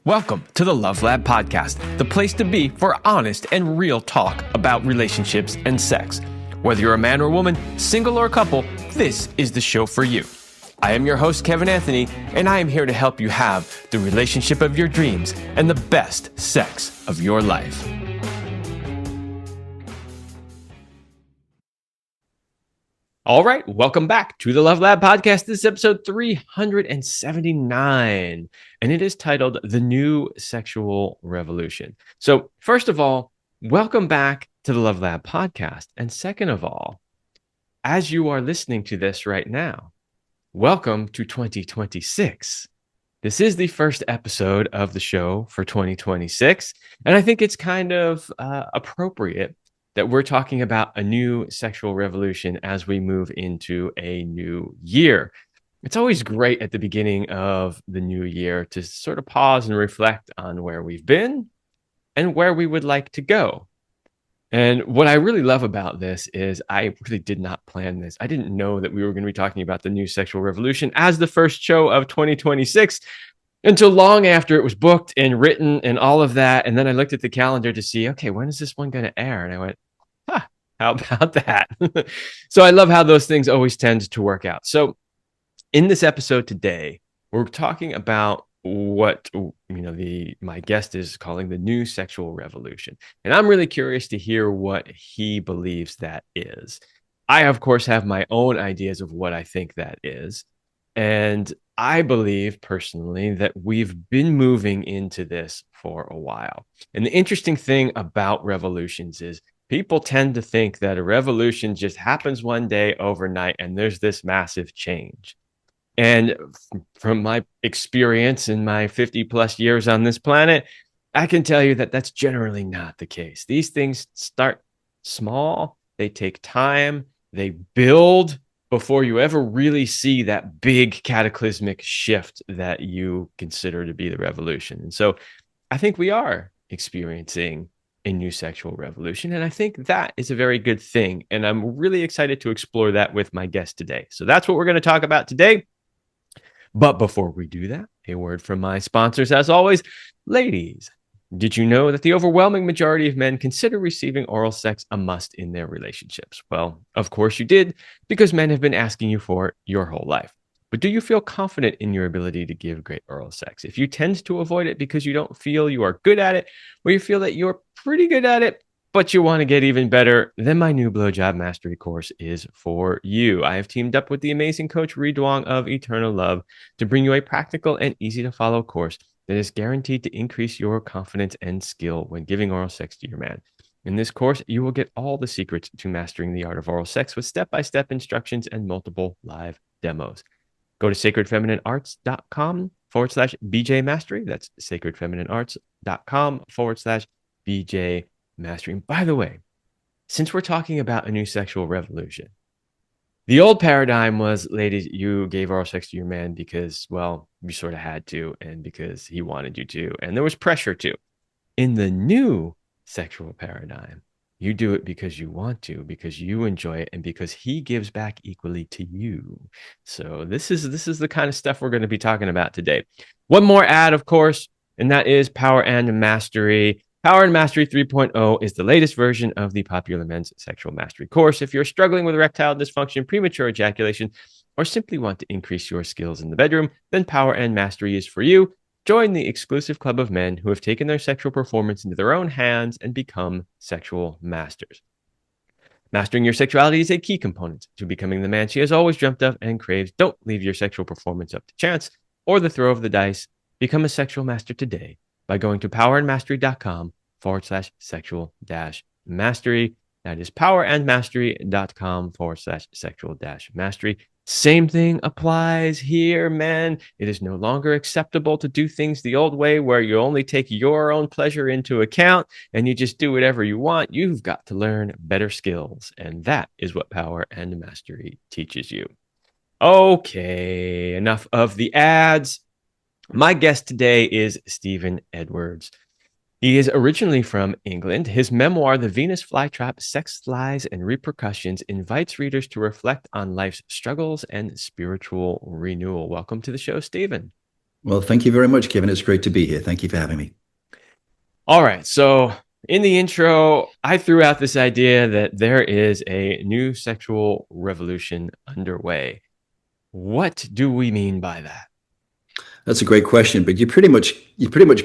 Welcome to the Love Lab Podcast, the place to be for honest and real talk about relationships and sex. Whether you're a man or woman, single or a couple, this is the show for you. I am your host, Kevin Anthony, and I am here to help you have the relationship of your dreams and the best sex of your life. All right, welcome back to the Love Lab Podcast. This is episode 379, and it is titled The New Sexual Revolution. So first of all, welcome back to the Love Lab Podcast. And second of all, as you are listening to this right now, welcome to 2026. This is the first episode of the show for 2026, and I think it's kind of appropriate that we're talking about a new sexual revolution as we move into a new year. It's always great at the beginning of the new year to sort of pause and reflect on where we've been and where we would like to go. And what I really love about this is I really did not plan this. I didn't know that we were going to be talking about the new sexual revolution as the first show of 2026 until long after it was booked and written and all of that. And then I looked at the calendar to see, okay, when is this one going to air? And I went, how about that? So I love how those things always tend to work out. So in this episode today, we're talking about what my guest is calling the new sexual revolution. And I'm really curious to hear what he believes that is. I, of course, have my own ideas of what I think that is. And I believe personally that we've been moving into this for a while. And the interesting thing about revolutions is people tend to think that a revolution just happens one day overnight and there's this massive change. And from my experience in my 50 plus years on this planet, I can tell you that that's generally not the case. These things start small, they take time, they build before you ever really see that big cataclysmic shift that you consider to be the revolution. And so I think we are experiencing a new sexual revolution. And I think that is a very good thing. And I'm really excited to explore that with my guest today. So that's what we're going to talk about today. But before we do that, a word from my sponsors, as always. Ladies, did you know that the overwhelming majority of men consider receiving oral sex a must in their relationships? Well, of course you did, because men have been asking you for it your whole life. But do you feel confident in your ability to give great oral sex? If you tend to avoid it because you don't feel you are good at it, or you feel that you're pretty good at it, but you want to get even better, then my new Blowjob Mastery course is for you. I have teamed up with the amazing coach Reed Wong of Eternal Love to bring you a practical and easy to follow course that is guaranteed to increase your confidence and skill when giving oral sex to your man. In this course, you will get all the secrets to mastering the art of oral sex with step-by-step instructions and multiple live demos. Go to sacredfemininearts.com/BJ Mastery. That's sacredfemininearts.com/BJ Mastery. And by the way, since we're talking about a new sexual revolution, the old paradigm was, ladies, you gave oral sex to your man because, well, you sort of had to, and because he wanted you to, and there was pressure to. In the new sexual paradigm, you do it because you want to, because you enjoy it, and because he gives back equally to you. So this is the kind of stuff we're going to be talking about today. One more ad, of course, and that is Power and Mastery. Power and Mastery 3.0 is the latest version of the popular men's sexual mastery course. If you're struggling with erectile dysfunction, premature ejaculation, or simply want to increase your skills in the bedroom, then Power and Mastery is for you. Join the exclusive club of men who have taken their sexual performance into their own hands and become sexual masters. Mastering your sexuality is a key component to becoming the man she has always dreamt of and craves. Don't leave your sexual performance up to chance or the throw of the dice. Become a sexual master today by going to powerandmastery.com/sexual-mastery. That is powerandmastery.com/sexual-mastery. Same thing applies here, men. It is no longer acceptable to do things the old way where you only take your own pleasure into account and you just do whatever you want. You've got to learn better skills. And that is what Power and Mastery teaches you. Okay, enough of the ads. My guest today is Stephen Edwards. He is originally from England. His memoir, The Venus Flytrap: Sex, Lies, and Repercussions, invites readers to reflect on life's struggles and spiritual renewal. Welcome to the show, Stephen. Well, thank you very much, Kevin. It's great to be here. Thank you for having me. All right. So, in the intro, I threw out this idea that there is a new sexual revolution underway. What do we mean by That's a great question, but you pretty much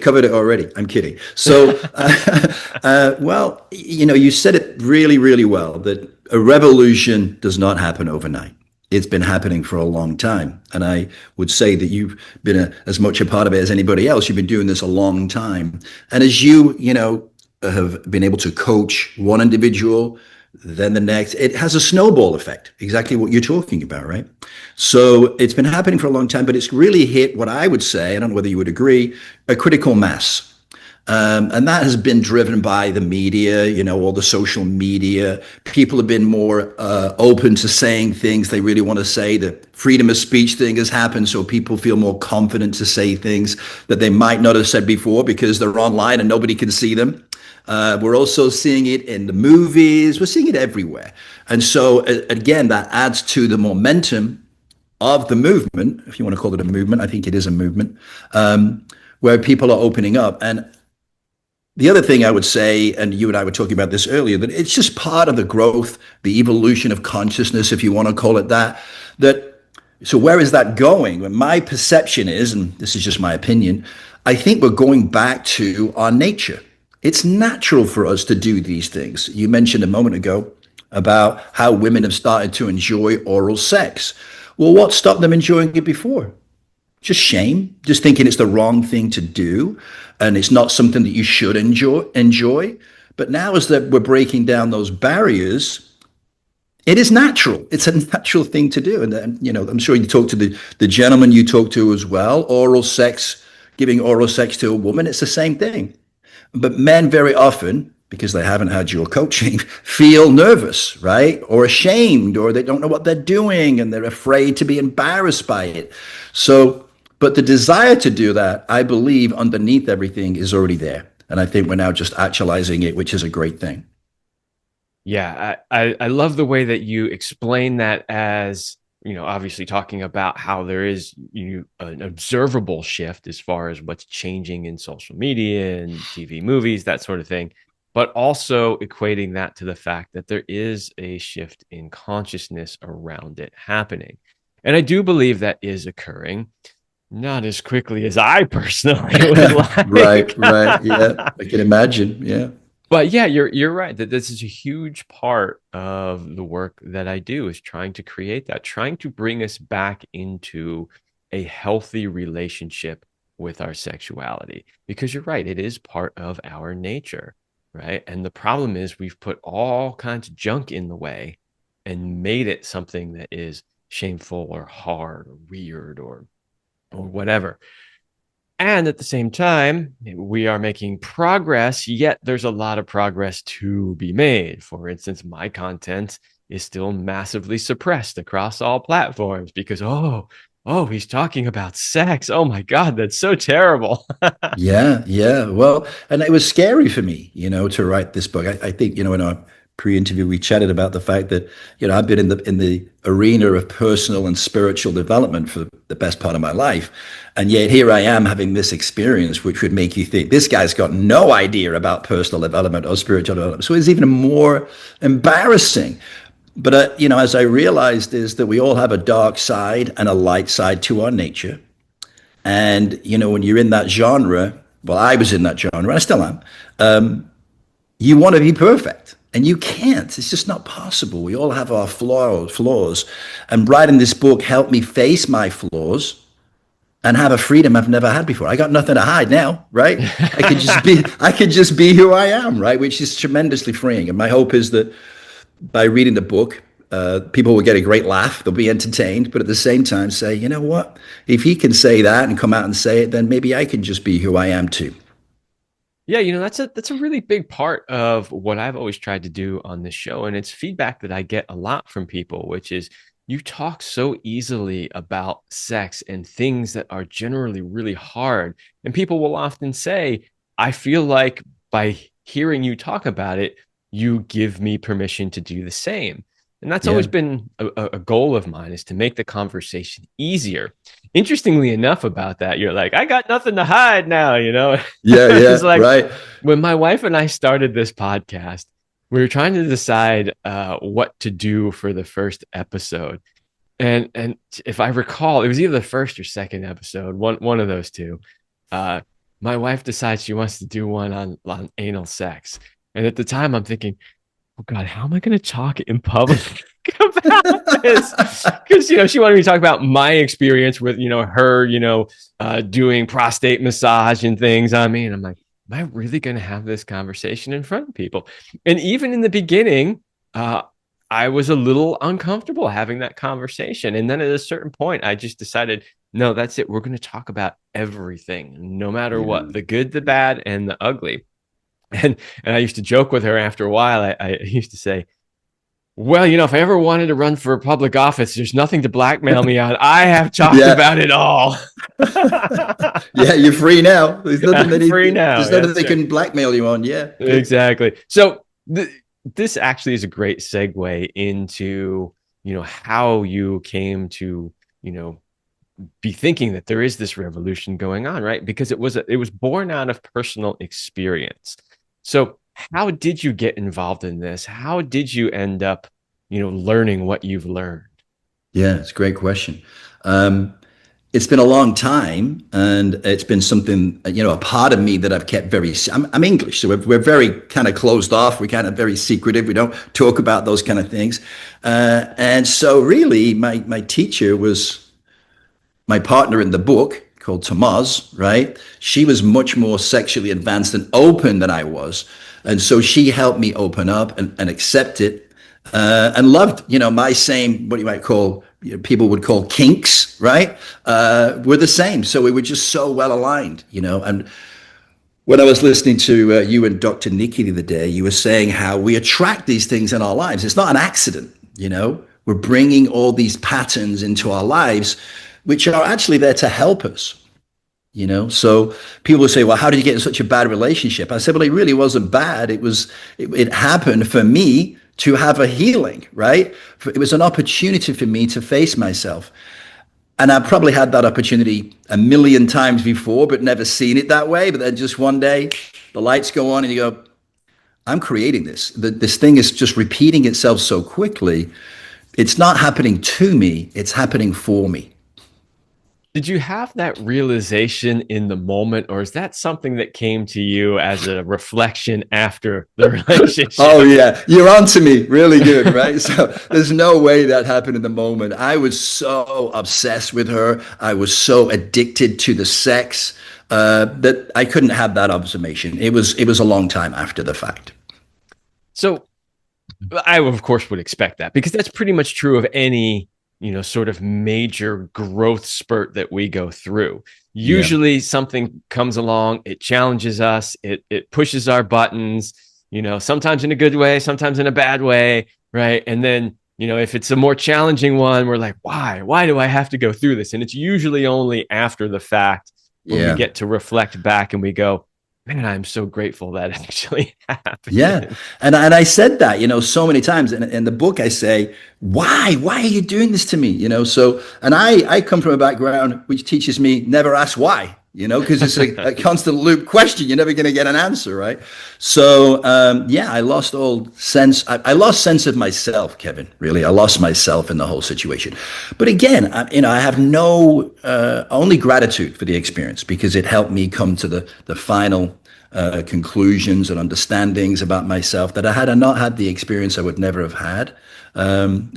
covered it already. I'm kidding. So, that? well, you said it really, really well that a revolution does not happen overnight. It's been happening for a long time, and I would say that you've been as much a part of it as anybody else. You've been doing this a long time, and as you have been able to coach one individual, then the next, it has a snowball effect. Exactly what you're talking about, right? So it's been happening for a long time, but it's really hit what I would say, I don't know whether you would agree, a critical mass. And that has been driven by the media, all the social media. People have been more open to saying things they really want to say. The freedom of speech thing has happened, so people feel more confident to say things that they might not have said before because they're online and nobody can see them. We're also seeing it in the movies. We're seeing it everywhere. And so, again, that adds to the momentum of the movement, if you want to call it a movement. I think it is a movement, where people are opening up. And the other thing I would say, and you and I were talking about this earlier, that it's just part of the growth, the evolution of consciousness, if you want to call it that. So where is that going? Well, my perception is, and this is just my opinion, I think we're going back to our nature. It's natural for us to do these things. You mentioned a moment ago about how women have started to enjoy oral sex. Well, what stopped them enjoying it before? Just shame, just thinking it's the wrong thing to do, and it's not something that you should enjoy. But now, as that we're breaking down those barriers, it is natural. It's a natural thing to do. And then, I'm sure you talk to the gentleman you talk to as well. Oral sex, giving oral sex to a woman, it's the same thing. But men very often, because they haven't had your coaching, feel nervous, right? Or ashamed, or they don't know what they're doing and they're afraid to be embarrassed by it. So, but the desire to do that, I believe, underneath everything is already there. And I think we're now just actualizing it, which is a great thing. Yeah, I love the way that you explain that as, obviously talking about how there is an observable shift as far as what's changing in social media and TV, movies, that sort of thing, but also equating that to the fact that there is a shift in consciousness around it happening. And I do believe that is occurring, not as quickly as I personally would Right, like. right. Yeah, I can imagine. Yeah. But yeah, you're right that this is a huge part of the work that I do, is trying to create that, trying to bring us back into a healthy relationship with our sexuality. Because you're right, it is part of our nature, right? And the problem is we've put all kinds of junk in the way and made it something that is shameful or hard or weird or whatever. And at the same time, we are making progress, yet there's a lot of progress to be made. For instance, my content is still massively suppressed across all platforms because, he's talking about sex. Oh my God, that's so terrible. Yeah, yeah. Well, and it was scary for me, to write this book. I think, in our pre-interview, we chatted about the fact that, I've been in the arena of personal and spiritual development for the best part of my life. And yet here I am having this experience, which would make you think this guy's got no idea about personal development or spiritual development. So it's even more embarrassing. But, as I realized, is that we all have a dark side and a light side to our nature. And, when you're in that genre, well, I was in that genre, I still am, you want to be perfect. And you can't. It's just not possible. We all have our flaws. And writing this book helped me face my flaws and have a freedom I've never had before. I got nothing to hide now, right? I could just be who I am, right? Which is tremendously freeing. And my hope is that by reading the book, people will get a great laugh. They'll be entertained, but at the same time say, you know what? If he can say that and come out and say it, then maybe I can just be who I am too. Yeah, that's a really big part of what I've always tried to do on this show. And it's feedback that I get a lot from people, which is you talk so easily about sex and things that are generally really hard. And people will often say, I feel like by hearing you talk about it, you give me permission to do the same. And that's Yeah. always been a goal of mine, is to make the conversation easier. Interestingly enough about that, you're like, I got nothing to hide now, you know? Yeah. It's Yeah. like Right. when my wife and I started this podcast, we were trying to decide what to do for the first episode. And if I recall, it was either the first or second episode, one of those two. Uh, my wife decides she wants to do one on anal sex. And at the time I'm thinking, oh God, how am I going to talk in public about this? Because, she wanted me to talk about my experience with, her, doing prostate massage and things on me. And I'm like, am I really going to have this conversation in front of people? And even in the beginning, I was a little uncomfortable having that conversation. And then at a certain point, I just decided, no, that's it. We're going to talk about everything, no matter Yeah. what, the good, the bad, and the ugly. And I used to joke with her after a while. I used to say, well, if I ever wanted to run for public office, there's nothing to blackmail me on. I have talked Yeah. about it all. Yeah. You're free now. There's nothing I'm free now. there's nothing That's they right. can blackmail you on. Yeah. Good. Exactly. So this actually is a great segue into, how you came to, be thinking that there is this revolution going on, right? Because it was born out of personal experience. So how did you get involved in this? How did you end up, learning what you've learned? Yeah. It's a great question. Um, it's been a long time, and it's been something, a part of me that I've kept very, I'm English, so we're very kind of closed off. We're kind of very secretive. We don't talk about those kind of things. And so really my teacher was my partner in the book, called Tamaz, right? She was much more sexually advanced and open than I was. And so she helped me open up and accept it, and loved, my same, what you might call, people would call kinks, right? Were the same. So we were just so well aligned, And when I was listening to you and Dr. Nikki the other day, you were saying how we attract these things in our lives. It's not an accident. We're bringing all these patterns into our lives, which are actually there to help us. So people will say, well, how did you get in such a bad relationship? I said, well, it really wasn't bad. It happened for me to have a healing, right? It was an opportunity for me to face myself. And I probably had that opportunity a million times before, but never seen it that way. But then just one day, the lights go on and you go, I'm creating this. This thing is just repeating itself so quickly. It's not happening to me, it's happening for me. Did you have that realization in the moment, or is that something that came to you as a reflection after the Oh relationship? yeah, you're on to me. Really good, right? So there's no way that happened in the moment. I was so obsessed with her. I was so addicted to the sex, that I couldn't have that observation. It was a long time after the fact. So I, of course, would expect that, because that's pretty much true of any, sort of major growth spurt that we go through. Yeah. Usually something comes along, it challenges us, it pushes our buttons, sometimes in a good way, sometimes in a bad way, right? And then, if it's a more challenging one, we're like, why do I have to go through this? And it's usually only after the fact when we Yeah. get to reflect back and we go, man, I'm so grateful that actually Yeah. happened. And I said that, so many times in the book. I say, why are you doing this to me? So, and I come from a background which teaches me never ask why, because it's a constant loop question. You're never going to get an answer. Right. So, yeah, I lost all sense. I lost sense of myself, Kevin, really. I lost myself in the whole situation. But again, I have no, only gratitude for the experience, because it helped me come to the final conclusions and understandings about myself that had I not had the experience, I would never have had.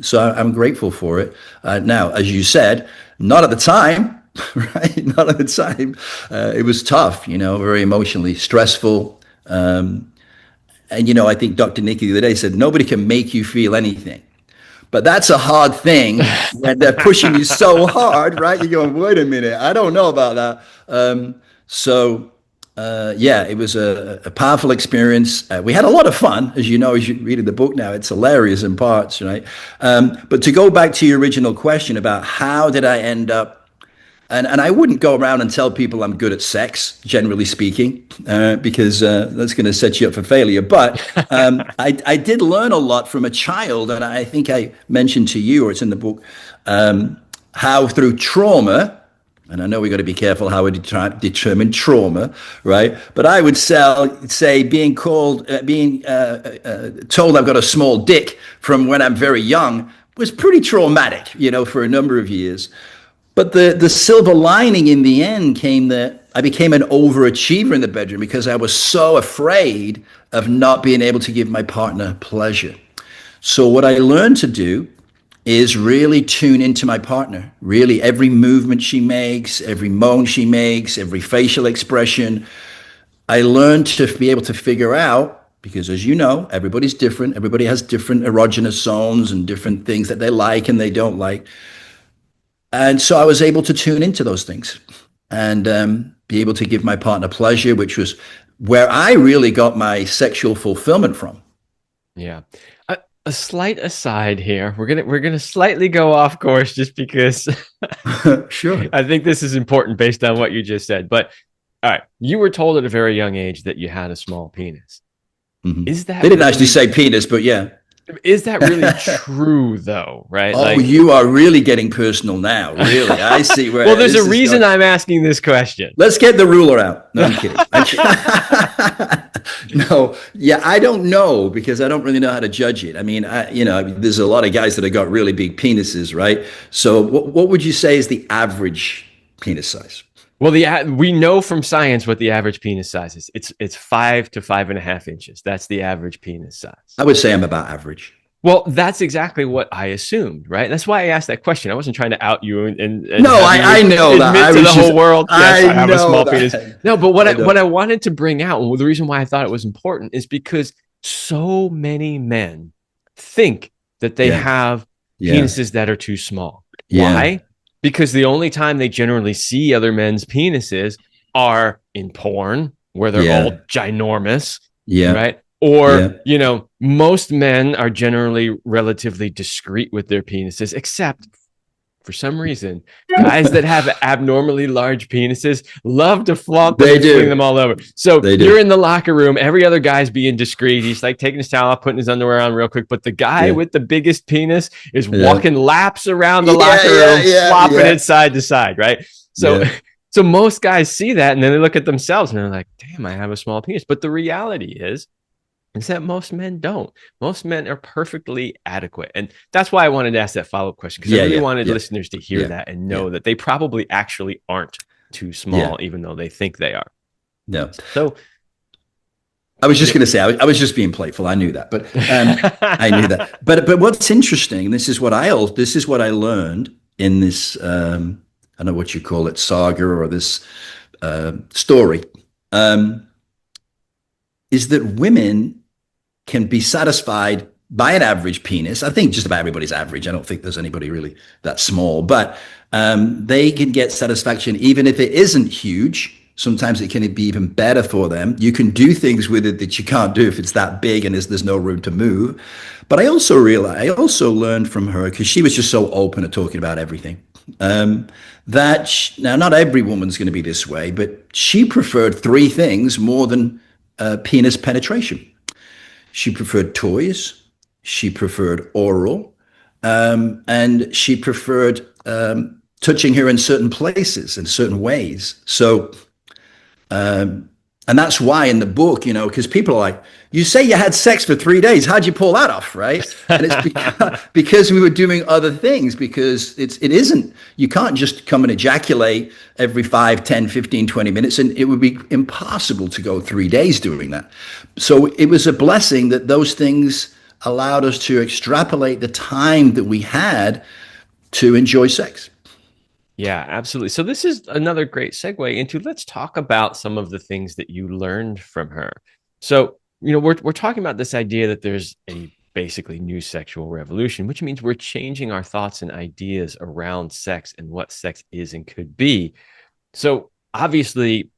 So I'm grateful for it. Now, as you said, not at the time, right? Not at the time. It was tough, very emotionally stressful. And, I think Dr. Nikki the other day said, nobody can make you feel anything. But that's a hard thing when they're pushing you so hard, right? You're going, wait a minute, I don't know about that. Yeah, it was a powerful experience. We had a lot of fun, as you know, as you read in the book now. It's hilarious in parts, right? But to go back to your original question about how did I end up And I wouldn't go around and tell people I'm good at sex, generally speaking, because that's going to set you up for failure. But I did learn a lot from a child, and I think I mentioned to you, or it's in the book, how through trauma, and I know we got to be careful how we determine trauma, right? But I would say being told I've got a small dick from when I'm very young was pretty traumatic, for a number of years. But the silver lining in the end came that I became an overachiever in the bedroom because I was so afraid of not being able to give my partner pleasure. So what I learned to do is really tune into my partner. Really, every movement she makes, every moan she makes, every facial expression, I learned to be able to figure out, because as you know, everybody's different. Everybody has different erogenous zones and different things that they like and they don't like. And so I was able to tune into those things and be able to give my partner pleasure, which was where I really got my sexual fulfillment from. Yeah. A slight aside here. We're gonna slightly go off course just because Sure. I think this is important based on what you just said. But all right, you were told at a very young age that you had a small penis. Mm-hmm. Is that They didn't really, actually say penis, but yeah. is that really true though? Right? Oh, Like, you are really getting personal now. Really, I see where. well, there's this a is reason going. I'm asking this question. Let's get the ruler out. No, I'm kidding. No, yeah, I don't know because I don't really know how to judge it. I mean, there's a lot of guys that have got really big penises, right? So, what would you say is the average penis size? Well, we know from science what the average penis size is. It's 5 to 5.5 inches. That's the average penis size. I would say I'm about average. Well, that's exactly what I assumed, right? That's why I asked that question. I wasn't trying to out you and No, I know that. admit to the whole world. Yes, I have a small that. penis. No, but what I wanted to bring out, and the reason why I thought it was important, is because so many men think that they have penises that are too small. Yeah. Why? Because the only time they generally see other men's penises are in porn, where they're all ginormous, right? Or, most men are generally relatively discreet with their penises, except for some reason, guys that have abnormally large penises love to flaunt them and fling them all over. So you're in the locker room, every other guy's being discreet. He's like taking his towel off, putting his underwear on real quick. But the guy with the biggest penis is walking laps around the locker room, flopping it side to side, right? So so most guys see that and then they look at themselves and they're like, damn, I have a small penis. But the reality is that most men don't. Most men are perfectly adequate. And that's why I wanted to ask that follow-up question, because I really wanted listeners to hear that and know that they probably actually aren't too small, even though they think they are. No. So I was just going to say, I was just being playful. I knew that, but I knew that. But what's interesting, this is what I learned in this, I don't know what you call it, saga or this story, is that women can be satisfied by an average penis. I think just about everybody's average. I don't think there's anybody really that small, but they can get satisfaction even if it isn't huge. Sometimes it can be even better for them. You can do things with it that you can't do if it's that big and there's no room to move. But I also learned from her, because she was just so open at talking about everything, now not every woman's going to be this way, but she preferred three things more than penis penetration. She preferred toys, she preferred oral, and she preferred touching her in certain places, in certain ways. So, and that's why in the book, because people are like, you say you had sex for 3 days. How'd you pull that off, right? And it's because we were doing other things, because it isn't, you can't just come and ejaculate every 5, 10, 15, 20 minutes, and it would be impossible to go 3 days doing that. So it was a blessing that those things allowed us to extrapolate the time that we had to enjoy sex. Yeah, absolutely. So this is another great segue into, let's talk about some of the things that you learned from her. So, we're talking about this idea that there's a basically new sexual revolution, which means we're changing our thoughts and ideas around sex and what sex is and could be. So obviously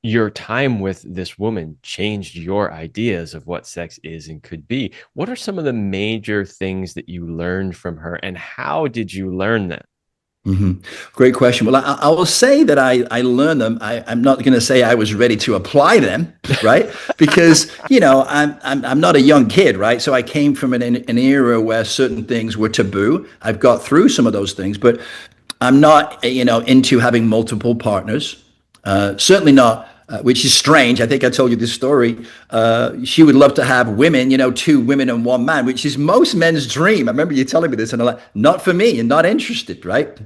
your time with this woman changed your ideas of what sex is and could be. What are some of the major things that you learned from her, and how did you learn them? Hmm. Great question. Well, I will say that I learned them. I'm not going to say I was ready to apply them, right? Because I'm not a young kid, right? So I came from an era where certain things were taboo. I've got through some of those things, but I'm not into having multiple partners. Certainly not. Which is strange. I think I told you this story. She would love to have women, two women and one man, which is most men's dream. I remember you telling me this, and I'm like, not for me, and not interested, right?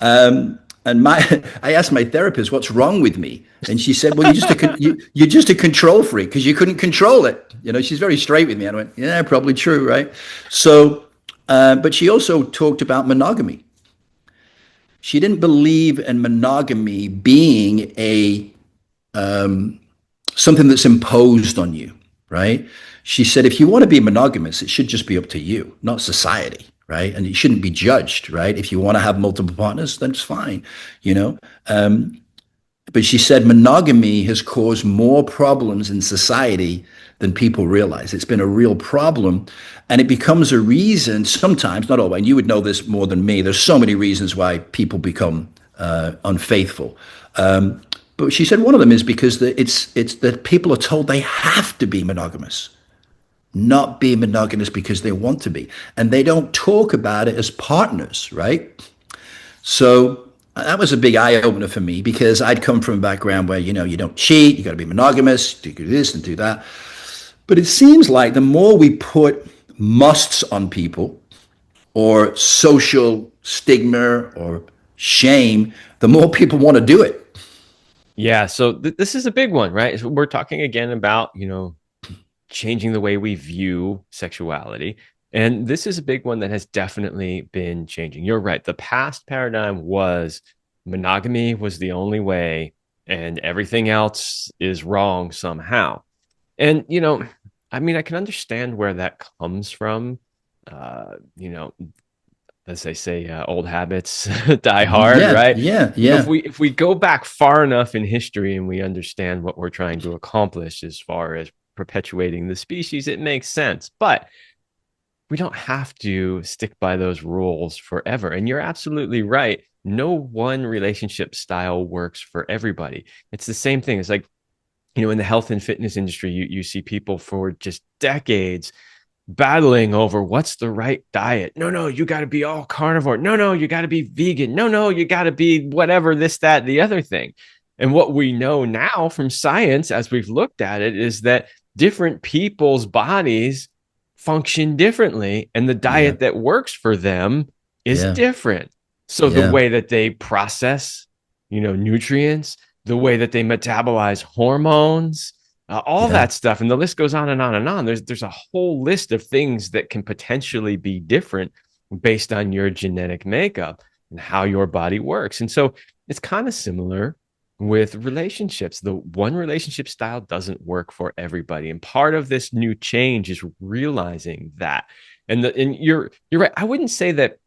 And I asked my therapist, "What's wrong with me?" And she said, "Well, you're just a control freak because you couldn't control it." She's very straight with me. And I went, "Yeah, probably true, right?" So, but she also talked about monogamy. She didn't believe in monogamy being a something that's imposed on you, right? She said, if you want to be monogamous, it should just be up to you, not society, right? And it shouldn't be judged, right? If you want to have multiple partners, then it's fine, you know? But she said monogamy has caused more problems in society than people realize. It's been a real problem. And it becomes a reason sometimes, not always, and you would know this more than me. There's so many reasons why people become unfaithful. But she said one of them is because it's that people are told they have to be monogamous, not be monogamous because they want to be. And they don't talk about it as partners, right? So that was a big eye opener for me because I'd come from a background where, you don't cheat, you got to be monogamous, you do this and do that. But it seems like the more we put musts on people or social stigma or shame, the more people want to do it. Yeah, so this is a big one, right? So we're talking again about, changing the way we view sexuality. And this is a big one that has definitely been changing. You're right. The past paradigm was monogamy was the only way, and everything else is wrong somehow. And, I mean, I can understand where that comes from. You know, as they say, old habits die hard, Yeah, right? yeah, So if yeah, we go back far enough in history and we understand what we're trying to accomplish as far as perpetuating the species, it makes sense. But we don't have to stick by those rules forever. And you're absolutely right. No one relationship style works for everybody. It's the same thing. It's like, in the health and fitness industry, you see people for just decades battling over what's the right diet. No, you got to be all carnivore. No, you got to be vegan. No, you got to be whatever, this, that, the other thing. And what we know now from science, as we've looked at it, is that different people's bodies function differently, and the yeah, diet that works for them is yeah, different. So the yeah, way that they process, nutrients, the way that they metabolize hormones, all yeah, that stuff, and the list goes on and on and on. There's a whole list of things that can potentially be different based on your genetic makeup and how your body works. And so it's kind of similar with relationships. The one relationship style doesn't work for everybody, and part of this new change is realizing that. And you're right. I wouldn't say that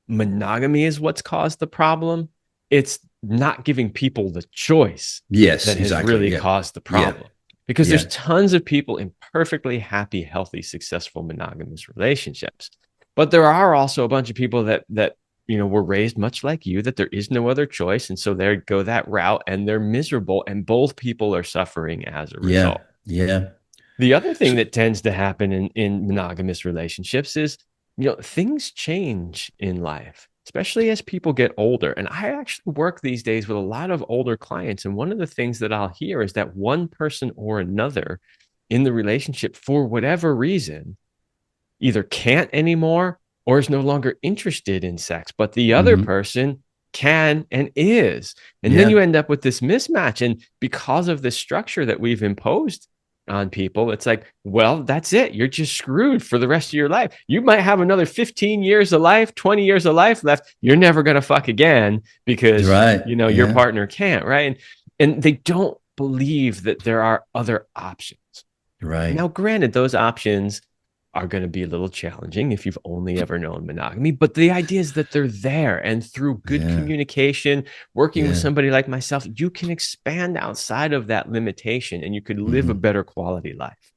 monogamy is what's caused the problem. It's not giving people the choice yes, that has exactly. really Yeah, caused the yeah, problem. Because there's yeah, tons of people in perfectly happy, healthy, successful monogamous relationships. But there are also a bunch of people that were raised much like you, that there is no other choice. And so they go that route and they're miserable, and both people are suffering as a yeah, result. yeah. The other thing So, that tends to happen in monogamous relationships is, things change in life, especially as people get older. And I actually work these days with a lot of older clients. And one of the things that I'll hear is that one person or another in the relationship, for whatever reason, either can't anymore or is no longer interested in sex, but the other mhm, person can and is. And then you yeah, end up with this mismatch. And because of this structure that we've imposed on people, it's like, well, that's it. You're just screwed for the rest of your life. You might have another 15 years of life, 20 years of life left. You're never going to fuck again because, right, your yeah, partner can't, right? And they don't believe that there are other options. right, Now, granted, those options are going to be a little challenging if you've only ever known monogamy, but the idea is that they're there. And through good yeah, communication, working with yeah, somebody like myself, you can expand outside of that limitation and you could live a mhm. better quality life.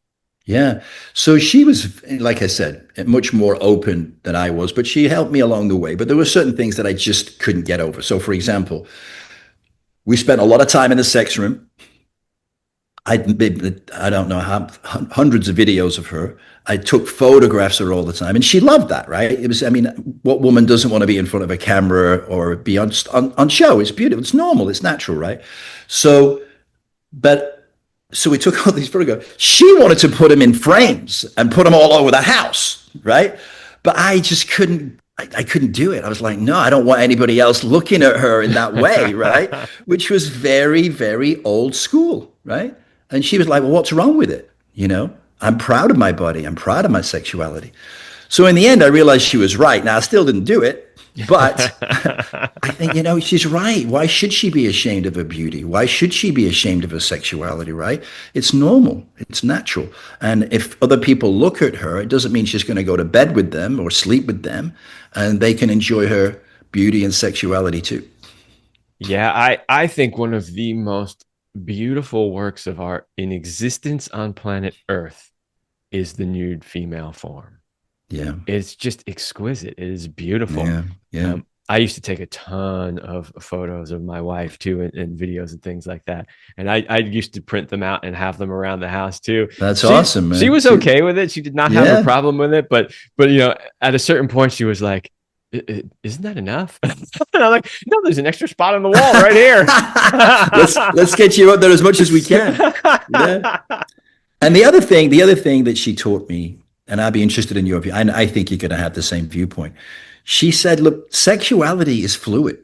Yeah. So she was, like I said, much more open than I was, but she helped me along the way. But there were certain things that I just couldn't get over. So, for example, we spent a lot of time in the sex room. I don't know how hundreds of videos of her. I took photographs of her all the time, and she loved that. Right? It was. I mean, what woman doesn't want to be in front of a camera or be on show? It's beautiful. It's normal. It's natural, right? So, but so we took all these photographs. She wanted to put them in frames and put them all over the house, right? But I just couldn't. I couldn't do it. I was like, no, I don't want anybody else looking at her in that way, right? Which was very, very old school, right? And she was like, well, what's wrong with it? I'm proud of my body. I'm proud of my sexuality. So in the end, I realized she was right. Now, I still didn't do it, but I think, she's right. Why should she be ashamed of her beauty? Why should she be ashamed of her sexuality, right? It's normal. It's natural. And if other people look at her, it doesn't mean she's going to go to bed with them or sleep with them, and they can enjoy her beauty and sexuality too. Yeah, I think one of the most beautiful works of art in existence on planet Earth is the nude female form. Yeah. It's just exquisite. It is beautiful. Yeah. Yeah. I used to take a ton of photos of my wife too, and videos and things like that. And I used to print them out and have them around the house too. That's She awesome, she man. was okay with it. She did not have a Yeah. problem with it, but at a certain point she was like, isn't that enough? And I'm like, no, there's an extra spot on the wall right here. let's get you up there as much as we can. Yeah. And the other thing that she taught me, and I'd be interested in your view, and I think you're going to have the same viewpoint. She said, look, sexuality is fluid.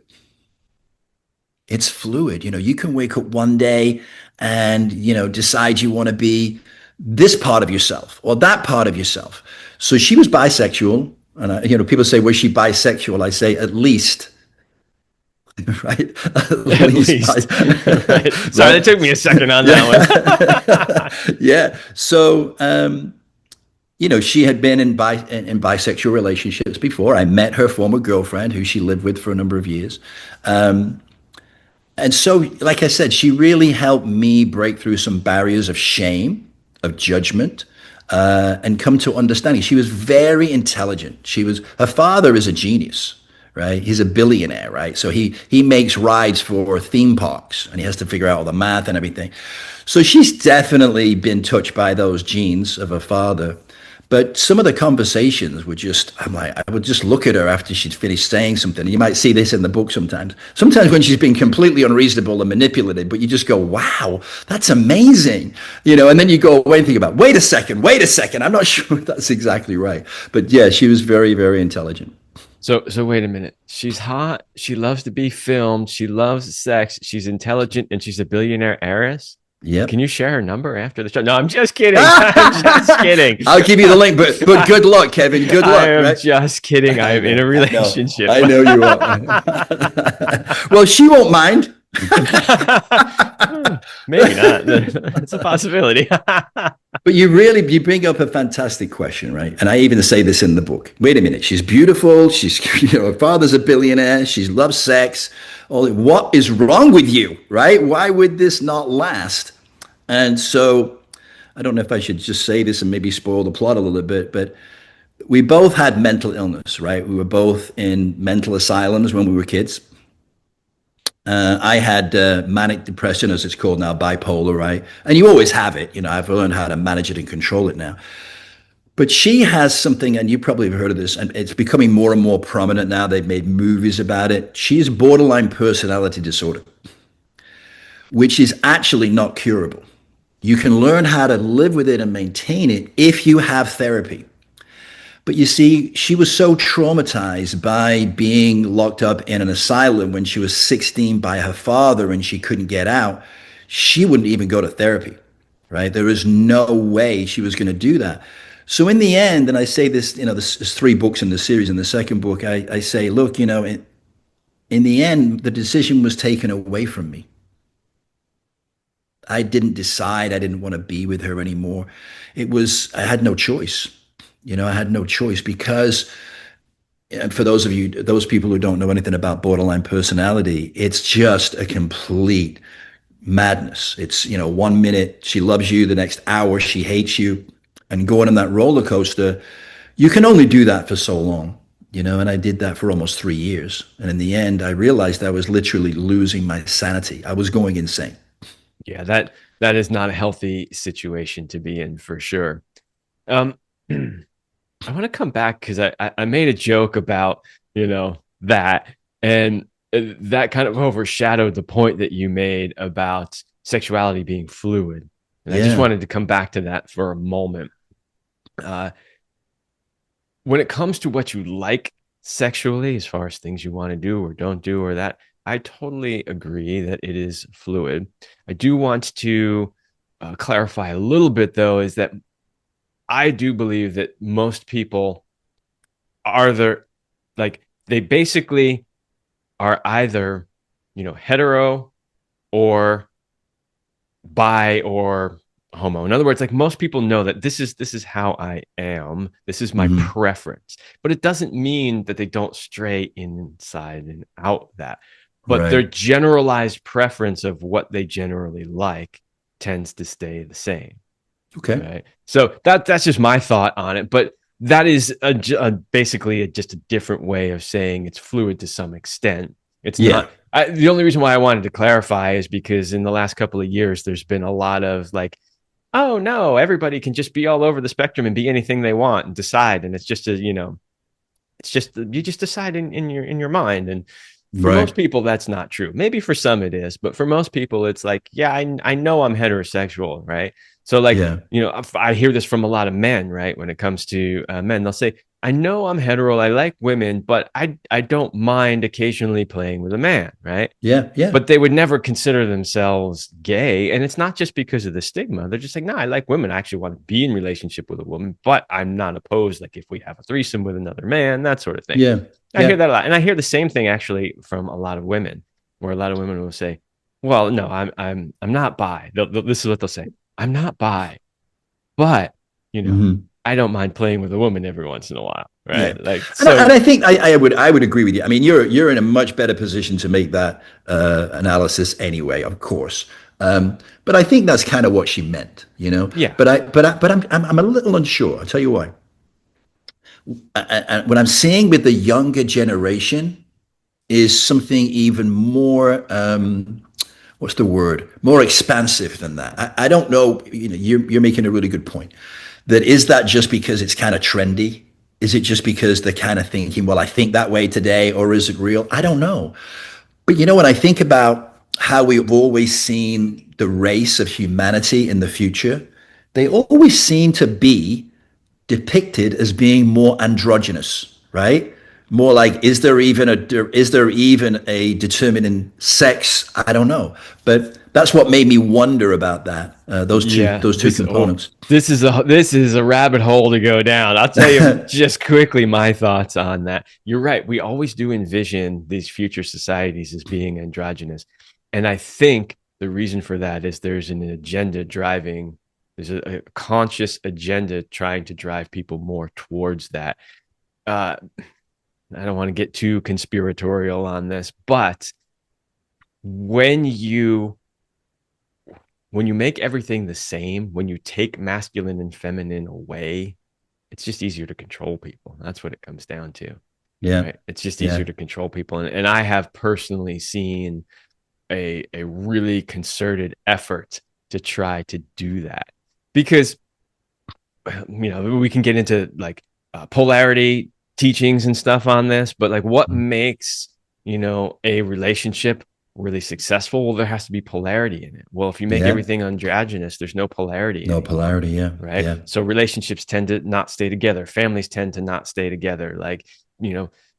It's fluid. You can wake up one day and, decide you want to be this part of yourself or that part of yourself. So she was bisexual. And, people say, was she bisexual? I say, at least. Right? At least. Right. Sorry, it took me a second on that one. Yeah. So, she had been in bisexual relationships before. I met her former girlfriend, who she lived with for a number of years. And so, like I said, she really helped me break through some barriers of shame, of judgment, and come to understanding. She was very intelligent. Her father is a genius, right? He's a billionaire, right? So he makes rides for theme parks, and he has to figure out all the math and everything. So she's definitely been touched by those genes of her father. But some of the conversations were just, I would just look at her after she'd finished saying something. You might see this in the book sometimes. Sometimes when she's been completely unreasonable and manipulative, but you just go, wow, that's amazing. And then you go away and think about, wait a second. I'm not sure if that's exactly right. But yeah, she was very, very intelligent. So wait a minute. She's hot. She loves to be filmed. She loves sex. She's intelligent, and she's a billionaire heiress. Yeah. Can you share her number after the show? No, I'm just kidding. I'm just kidding. I'll give you the link, but good luck, Kevin. Good luck. I am just kidding. I am in a relationship. I know you are. Well, she won't mind. Maybe not. It's a possibility. But you bring up a fantastic question, right? And I even say this in the book. Wait a minute. She's beautiful. Her father's a billionaire. She loves sex. What is wrong with you, right? Why would this not last? And so I don't know if I should just say this and maybe spoil the plot a little bit, but we both had mental illness, right? We were both in mental asylums when we were kids. I had manic depression, as it's called now, bipolar, right? And you always have it. I've learned how to manage it and control it now. But she has something, and you probably have heard of this, and it's becoming more and more prominent now. They've made movies about it. She has borderline personality disorder, which is actually not curable. You can learn how to live with it and maintain it if you have therapy. But you see, she was so traumatized by being locked up in an asylum when she was 16 by her father and she couldn't get out. She wouldn't even go to therapy, right? There is no way she was going to do that. So in the end, and I say this, there's 3 books in the series. In the second book, I say, look, in the end, the decision was taken away from me. I didn't decide I didn't want to be with her anymore. I had no choice. I had no choice because, and for those people who don't know anything about borderline personality, it's just a complete madness. It's, 1 minute she loves you, the next hour she hates you. and going on that roller coaster, you can only do that for so long, and I did that for almost 3 years. And in the end, I realized I was literally losing my sanity. I was going insane. Yeah, that is not a healthy situation to be in for sure. Um, I want to come back because I made a joke about, that, and that kind of overshadowed the point that you made about sexuality being fluid. And I just Yeah. wanted to come back to that for a moment. Uh, when it comes to what you like sexually, as far as things you want to do or don't do or that, I totally agree that it is fluid. I do want to clarify a little bit, though, is that I do believe that most people are there, like they basically are either, hetero or bi or homo. In other words, like most people know that this is how I am. This is my Hmm. preference. But it doesn't mean that they don't stray inside and out that. But their Right. generalized preference of what they generally like tends to stay the same. Okay. Right. So that's just my thought on it. But that is basically just a different way of saying it's fluid to some extent. It's Yeah. not. The only reason why I wanted to clarify is because in the last couple of years, there's been a lot of like, oh no, everybody can just be all over the spectrum and be anything they want and decide, and it's just it's just you just decide in your mind. And for most Right. people, that's not true. Maybe for some it is, but for most people, it's like, yeah, I know I'm heterosexual, right? So like, Yeah. I hear this from a lot of men, right? When it comes to men, they'll say, I know I'm hetero, I like women, but I don't mind occasionally playing with a man, right? Yeah. Yeah. But they would never consider themselves gay. And it's not just because of the stigma. They're just like, no, I like women. I actually want to be in relationship with a woman, but I'm not opposed. Like if we have a threesome with another man, that sort of thing. Yeah. I hear Yeah. that a lot. And I hear the same thing actually from a lot of women, where a lot of women will say, well, no, I'm not bi. This is what they'll say. I'm not bi, but you know, Hmm. I don't mind playing with a woman every once in a while. Yeah. Right. Like, And so I think I would agree with you. I mean, you're in a much better position to make that analysis anyway, of course. But I think that's kind of what she meant. yeah. But I'm a little unsure. I'll tell you why. What I'm seeing with the younger generation is something even more. What's the word? More expansive than that. I don't know. You're making a really good point. That just because it's kind of trendy? Is it just because they're kind of thinking, well, I think that way today, or is it real? I don't know. But when I think about how we've always seen the race of humanity in the future, they always seem to be depicted as being more androgynous, right? More like, is there even a determining sex? I don't know, but that's what made me wonder about that. Those two Yeah, those two components. this is a rabbit hole to go down. I'll tell you just quickly my thoughts on that. You're right. We always do envision these future societies as being androgynous. And I think the reason for that is there's a conscious agenda trying to drive people more towards that. Uh, I don't want to get too conspiratorial on this, but when you when you make everything the same, when you take masculine and feminine away, it's just easier to control people. That's what it comes down to, Yeah, right? It's just easier yeah, to control people. And I have personally seen a really concerted effort to try to do that because, we can get into like polarity teachings and stuff on this, but like what makes, a relationship really successful? Well, there has to be polarity in it. Well, if you make yeah. everything androgynous, there's no polarity No anymore, polarity. Yeah, right? yeah, So relationships tend to not stay together. Families tend to not stay together. Like,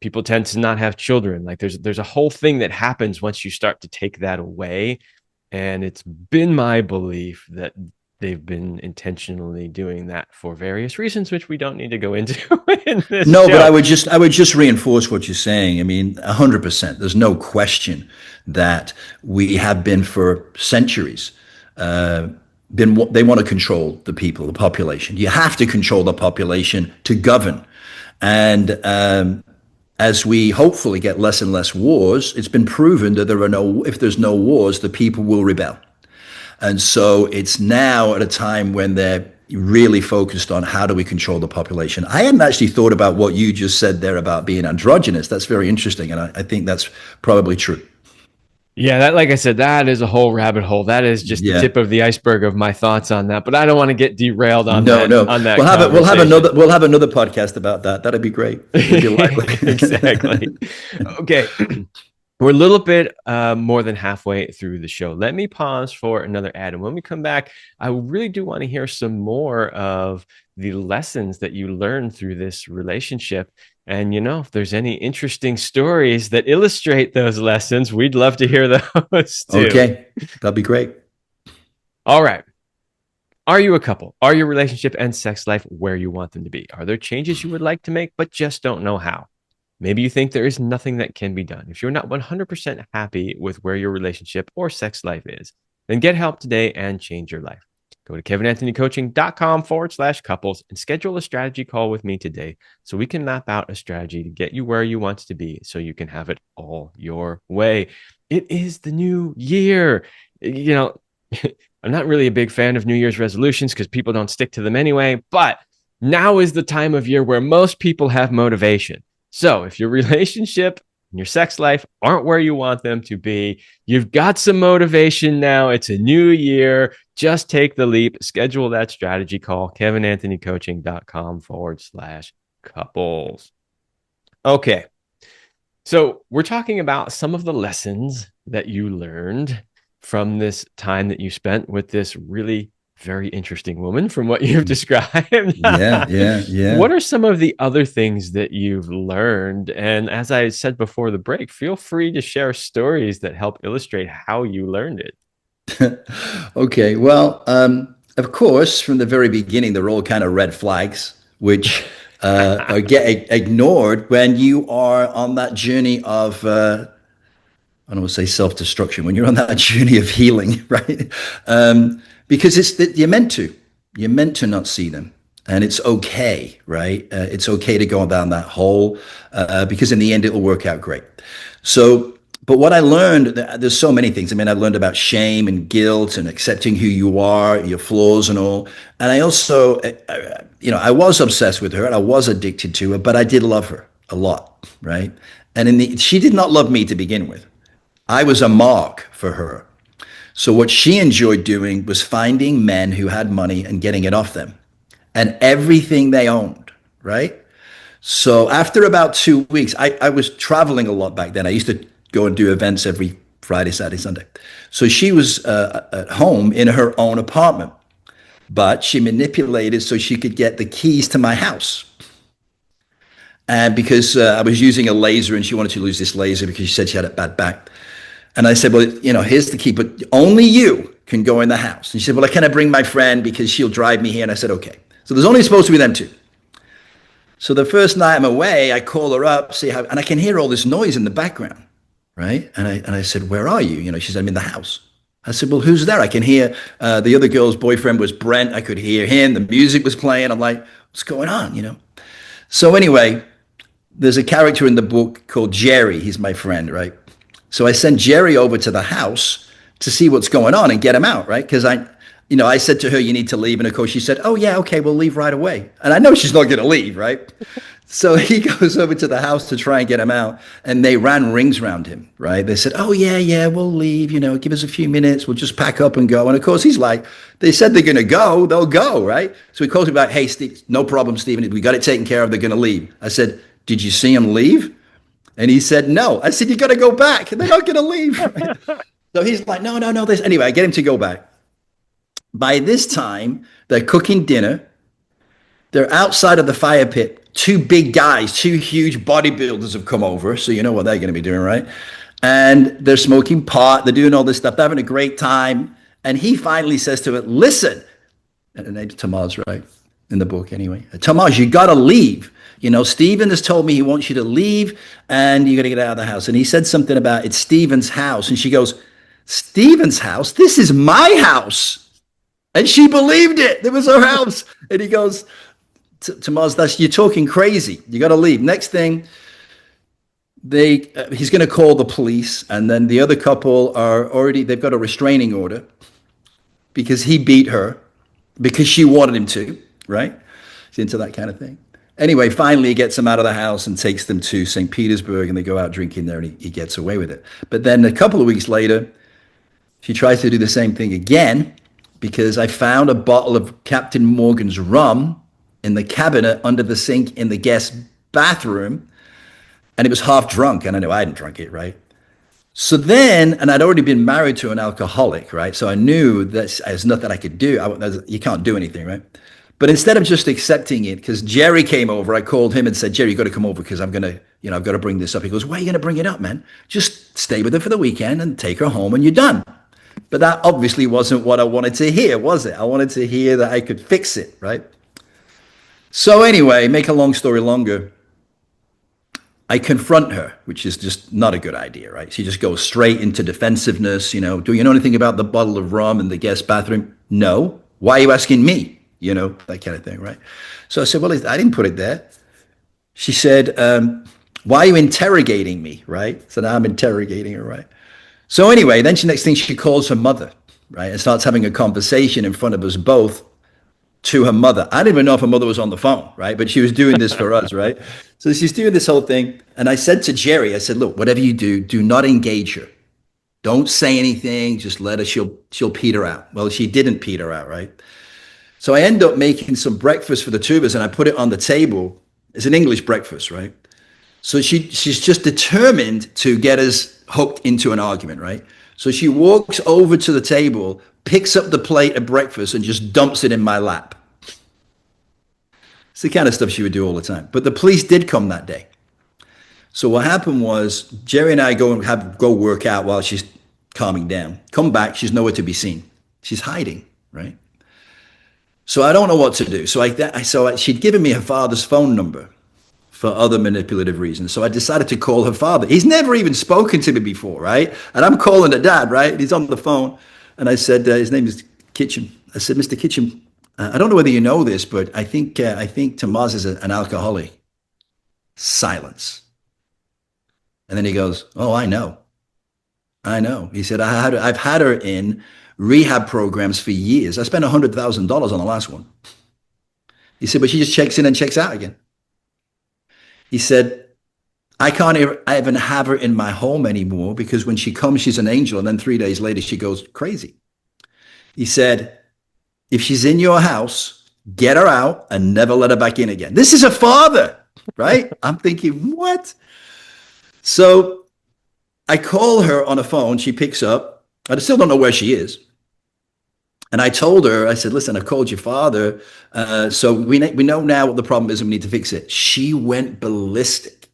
people tend to not have children. Like there's a whole thing that happens once you start to take that away. And it's been my belief that they've been intentionally doing that for various reasons, which we don't need to go into in this No, but I show. would just I would just reinforce what you're saying. I mean, 100%. There's no question that we have been for centuries. Uh, they want to control the people, the population. You have to control the population to govern, and as we hopefully get less and less wars, it's been proven that if there's no wars, the people will rebel. And so it's now at a time when really focused on how do we control the population. I hadn't actually thought about what you just said there about being androgynous. That's very interesting, and I think that's probably true. Yeah, that, like I said, that is a whole rabbit hole. That is just the Yeah. tip of the iceberg of my thoughts on that. But I don't want to get derailed No, no. on that We'll have conversation. another podcast about that. That'd be great. It'd be Exactly. lively. Okay. We're a little bit more than halfway through the show. Let me pause for another ad. And when we come back, I really do want to hear some more of the lessons that you learned through this relationship. And, if there's any interesting stories that illustrate those lessons, we'd love to hear those too. Okay, that'd be great. All right. Are you a couple? Are your relationship and sex life where you want them to be? Are there changes you would like to make, but just don't know how? Maybe you think there is nothing that can be done. If you're not 100% happy with where your relationship or sex life is, then get help today and change your life. Go to kevinanthonycoaching.com/couples and schedule a strategy call with me today so we can map out a strategy to get you where you want to be so you can have it all your way. It is the new year. I'm not really a big fan of New Year's resolutions because people don't stick to them anyway, but now is the time of year where most people have motivation. So if your relationship and your sex life aren't where you want them to be, you've got some motivation now. It's a new year. Just take the leap. Schedule that strategy call, kevinanthonycoaching.com/couples. Okay. So we're talking about some of the lessons that you learned from this time that you spent with this really very interesting woman from what you've described. Yeah. What are some of the other things that you've learned? And as I said before the break, feel free to share stories that help illustrate how you learned it. Okay. Well, of course, from the very beginning, they're all kind of red flags, which are get ignored when you are on that journey of I don't want to say self-destruction, when you're on that journey of healing, right? Because it's that you're meant to not see them, and it's okay, right? It's okay to go down that hole because in the end it'll work out great. So, but what I learned, there's so many things. I mean, I learned about shame and guilt and accepting who you are, your flaws and all. And I also, I was obsessed with her and I was addicted to her, but I did love her a lot, right? And she did not love me to begin with. I was a mark for her. So what she enjoyed doing was finding men who had money and getting it off them and everything they owned, right? So after about 2 weeks, I was traveling a lot back then. I used to go and do events every Friday, Saturday, Sunday. So she was at home in her own apartment, but she manipulated so she could get the keys to my house. And because I was using a laser and she wanted to lose this laser because she said she had a bad back. And I said, well, here's the key, but only you can go in the house. And she said, well, can I bring my friend because she'll drive me here? And I said, okay. So there's only supposed to be them two. So the first night I'm away, I call her up, and I can hear all this noise in the background, right? And I said, where are you? She said, I'm in the house. I said, well, who's there? I can hear the other girl's boyfriend was Brent. I could hear him. The music was playing. I'm like, what's going on? So anyway, there's a character in the book called Jerry. He's my friend, right? So I sent Jerry over to the house to see what's going on and get him out, right? Because I said to her, you need to leave. And of course she said, oh yeah, okay, we'll leave right away. And I know she's not going to leave, right? So he goes over to the house to try and get him out. And they ran rings around him, right? They said, oh yeah, we'll leave, give us a few minutes. We'll just pack up and go. And of course he's like, they said they're going to go, they'll go, right? So he calls me back, hey, Steve, no problem, Stephen. We got it taken care of. They're going to leave. I said, did you see him leave? And he said, no. I said, you got to go back. They're not going to leave. Right? So he's like, no. Anyway, I get him to go back. By this time, they're cooking dinner. They're outside of the fire pit. Two big guys, two huge bodybuilders have come over. So you know what they're going to be doing, right? And they're smoking pot. They're doing all this stuff. They're having a great time. And he finally says to it, listen. And the name's Tomas, right? In the book anyway. Tomas, you got to leave. Stephen has told me he wants you to leave and you got to get out of the house. And he said something about it's Stephen's house. And she goes, Stephen's house? This is my house. And she believed it. It was her house. And he goes, Tomas, you're talking crazy. You got to leave. Next thing, he's going to call the police. And then the other couple they've got a restraining order because he beat her. because she wanted him to, right? She's into that kind of thing. Anyway, finally, he gets them out of the house and takes them to St. Petersburg, and they go out drinking there, and he gets away with it. But then a couple of weeks later, she tries to do the same thing again because I found a bottle of Captain Morgan's rum in the cabinet under the sink in the guest bathroom, and it was half drunk, and I know I hadn't drunk it, right? So then, and I'd already been married to an alcoholic, right? So I knew that there's nothing I could do. You can't do anything, right? But instead of just accepting it, because Jerry came over, I called him and said, Jerry, you got to come over because I'm going to, I've got to bring this up. He goes, why are you going to bring it up, man? Just stay with her for the weekend and take her home and you're done. But that obviously wasn't what I wanted to hear, was it? I wanted to hear that I could fix it, right? So anyway, make a long story longer, I confront her, which is just not a good idea, right? She just goes straight into defensiveness. Do you know anything about the bottle of rum in the guest bathroom? No. Why are you asking me? That kind of thing, right? So I said, well, I didn't put it there. She said, why are you interrogating me, right? So now I'm interrogating her, right? So anyway, then next thing she calls her mother, right? And starts having a conversation in front of us both to her mother. I didn't even know if her mother was on the phone, right? But she was doing this for us, right? So she's doing this whole thing. And I said to Jerry, I said, look, whatever you do, do not engage her. Don't say anything. Just let her, she'll peter out. Well, she didn't peter out, right? So I end up making some breakfast for the two of us and I put it on the table. It's an English breakfast, right? So she's just determined to get us hooked into an argument, right? So she walks over to the table, picks up the plate of breakfast and just dumps it in my lap. It's the kind of stuff she would do all the time. But the police did come that day. So what happened was Jerry and I go work out while she's calming down. Come back, she's nowhere to be seen. She's hiding, right? So I don't know what to do. So she'd given me her father's phone number for other manipulative reasons. So I decided to call her father. He's never even spoken to me before, right? And I'm calling her dad, right? He's on the phone. And I said, his name is Kitchen. I said, Mr. Kitchen, I don't know whether you know this, but I think Tomas is an alcoholic. Silence. And then he goes, oh, I know. He said, I've had her in rehab programs for years. I spent $100,000 on the last one. He said, but she just checks in and checks out again. He said, I can't even have her in my home anymore because when she comes, she's an angel. And then 3 days later, she goes crazy. He said, if she's in your house, get her out and never let her back in again. This is a father, right? I'm thinking, what? So I call her on a phone. She picks up. I still don't know where she is. And I told her, I said, listen, I called your father. So we know now what the problem is and we need to fix it. She went ballistic.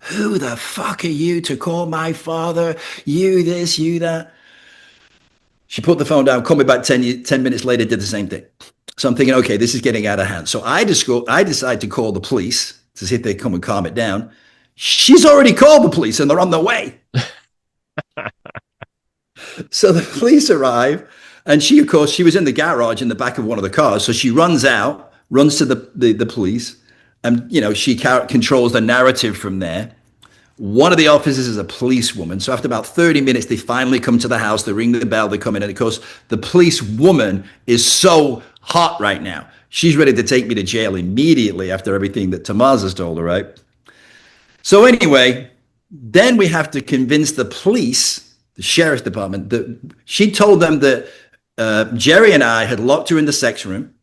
Who the fuck are you to call my father? You this, you that. She put the phone down, called me back 10 minutes later, did the same thing. So I'm thinking, okay, this is getting out of hand. So I decide to call the police to see if they come and calm it down. She's already called the police and they're on their way. So the police arrive. And she, of course, she was in the garage in the back of one of the cars. So she runs out, runs to the police, and, she controls the narrative from there. One of the officers is a policewoman. So after about 30 minutes, they finally come to the house. They ring the bell. They come in. And, of course, the policewoman is so hot right now. She's ready to take me to jail immediately after everything that Tomas has told her, right? So anyway, then we have to convince the police, the sheriff's department, that she told them that Jerry and I had locked her in the sex room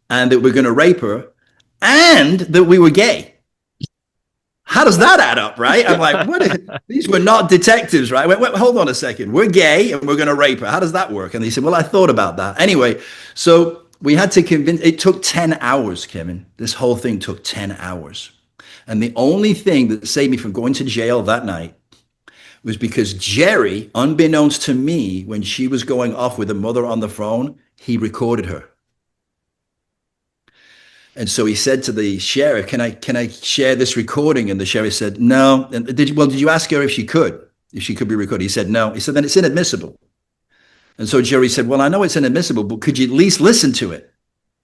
and that we're going to rape her and that we were gay. How does that add up, right? I'm like, these were not detectives, right? Wait, hold on a second. We're gay and we're going to rape her. How does that work? And they said, well, I thought about that. Anyway, so we had to convince, it took 10 hours, Kevin. This whole thing took 10 hours. And the only thing that saved me from going to jail that night was because Jerry, unbeknownst to me, when she was going off with the mother on the phone, he recorded her. And so he said to the sheriff, can I share this recording? And the sheriff said, no. And did you ask her if she could be recorded? He said, no. He said, then it's inadmissible. And so Jerry said, well, I know it's inadmissible, but could you at least listen to it?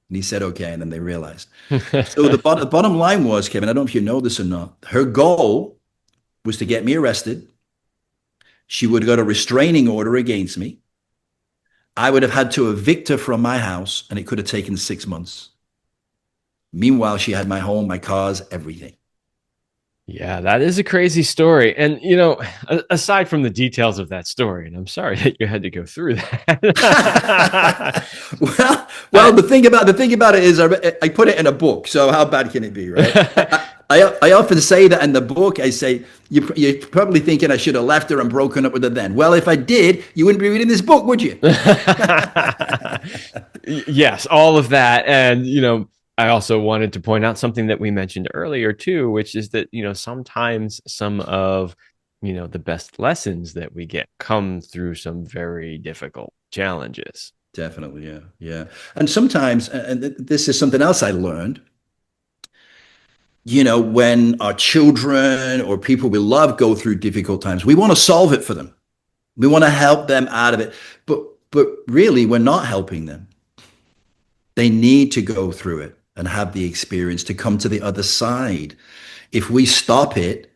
And he said, okay. And then they realized. So the bottom line was, Kevin, I don't know if you know this or not, her goal was to get me arrested. She would got a restraining order against me. I would have had to evict her from my house, and it could have taken 6 months. Meanwhile, she had my home, my cars, everything. Yeah, that is a crazy story. And, aside from the details of that story, and I'm sorry that you had to go through that. well, the thing about it is, I put it in a book. So how bad can it be, right? I often say that in the book. I say you're probably thinking I should have left her and broken up with her then. Well, if I did, you wouldn't be reading this book, would you? Yes, all of that. And, I also wanted to point out something that we mentioned earlier too, which is that, sometimes some of, the best lessons that we get come through some very difficult challenges. Definitely, yeah, yeah. And sometimes, and this is something else I learned. When our children or people we love go through difficult times, we want to solve it for them. We want to help them out of it. But really, we're not helping them. They need to go through it and have the experience to come to the other side. If we stop it,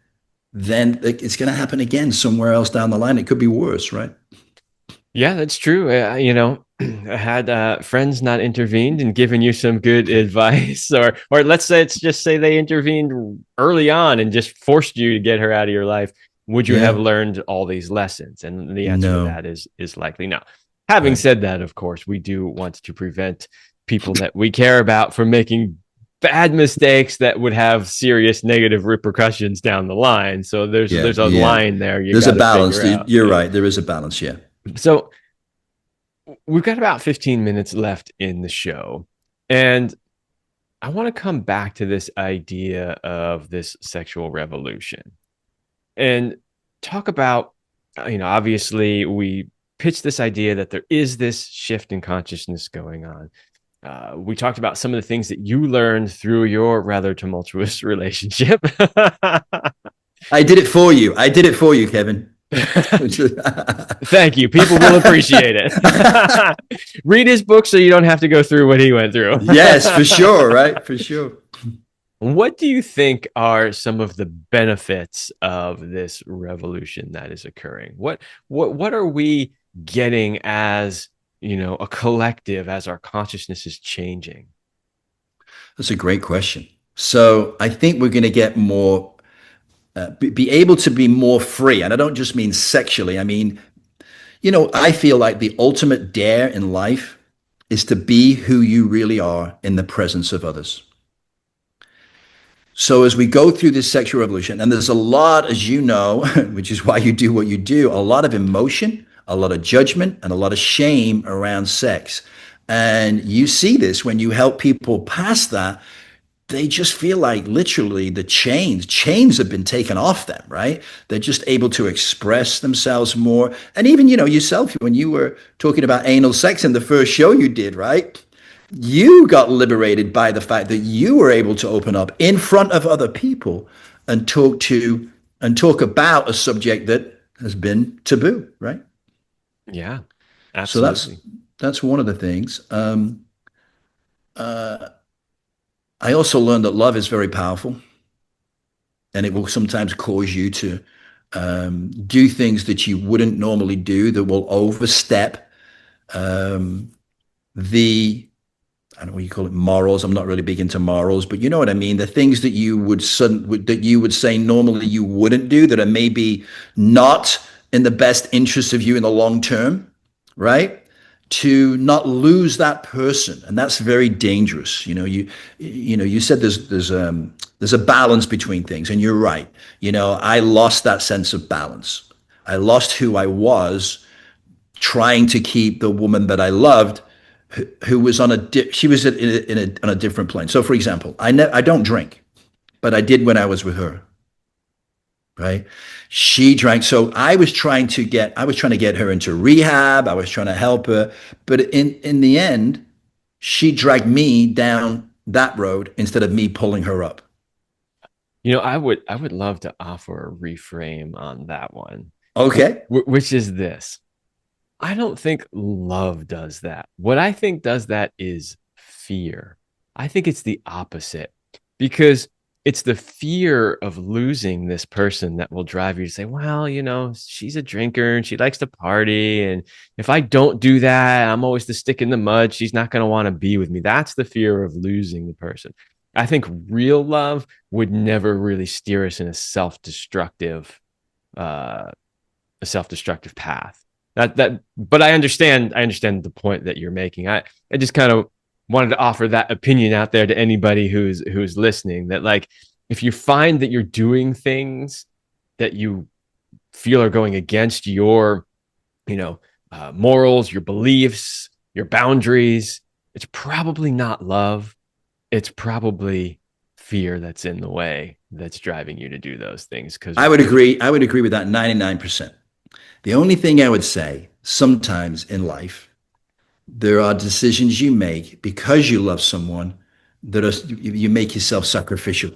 then it's going to happen again somewhere else down the line. It could be worse, right? Yeah, that's true. Had friends not intervened and given you some good advice, or let's say they intervened early on and just forced you to get her out of your life, would you have Yeah. learned all these lessons? And the answer to No. that is likely no. Having Right. said that, of course, we do want to prevent people that we care about from making bad mistakes that would have serious negative repercussions down the line. So Yeah. there's a Yeah. line there you There's got a to balance. figure out. You're Yeah. right. There is a balance. Yeah. So we've got about 15 minutes left in the show. And I want to come back to this idea of this sexual revolution and talk about, obviously we pitched this idea that there is this shift in consciousness going on. We talked about some of the things that you learned through your rather tumultuous relationship. I did it for you. I did it for you, Kevin. Thank you. People will appreciate it. Read his book so you don't have to go through what he went through. Yes, for sure, right? For sure. What do you think are some of the benefits of this revolution that is occurring? What are we getting as, a collective as our consciousness is changing? That's a great question. So I think we're going to get more, be able to be more free. And I don't just mean sexually. I mean, I feel like the ultimate dare in life is to be who you really are in the presence of others. So as we go through this sexual revolution, and there's a lot, as you know, which is why you do what you do, a lot of emotion, a lot of judgment, and a lot of shame around sex. And you see this when you help people past that, they just feel like literally the chains have been taken off them, right? They're just able to express themselves more. And even, yourself, when you were talking about anal sex in the first show you did, right? You got liberated by the fact that you were able to open up in front of other people and talk about a subject that has been taboo, right? Yeah, So that's absolutely. that's one of the things. I also learned that love is very powerful, and it will sometimes cause you to do things that you wouldn't normally do that will overstep um, the I don't know what you call it, morals. I'm not really big into morals, but you know what I mean. The things that you would say normally you wouldn't do that are maybe not in the best interest of you in the long term, right? To not lose that person, and that's very dangerous. You said there's a balance between things, and you're right. I lost that sense of balance. I lost who I was trying to keep the woman that I loved who was she was on a different plane. So, for example, I don't drink, but I did when I was with her. Right? She drank, so I was trying to get her into rehab. I was trying to help her, but in the end, she dragged me down that road instead of me pulling her up. I would love to offer a reframe on that one, Okay. which is this. I don't think love does that. What I think does that is fear. I think it's the opposite because it's the fear of losing this person that will drive you to say, well, she's a drinker and she likes to party. And if I don't do that, I'm always the stick in the mud. She's not going to want to be with me. That's the fear of losing the person. I think real love would never really steer us in a self-destructive path. But I understand the point that you're making. I just kind of wanted to offer that opinion out there to anybody who's listening, that like, if you find that you're doing things that you feel are going against your, morals, your beliefs, your boundaries, it's probably not love. It's probably fear that's in the way, that's driving you to do those things. Because I would agree. I would agree with that 99%. The only thing I would say, sometimes in life, there are decisions you make because you love someone that you make yourself sacrificial.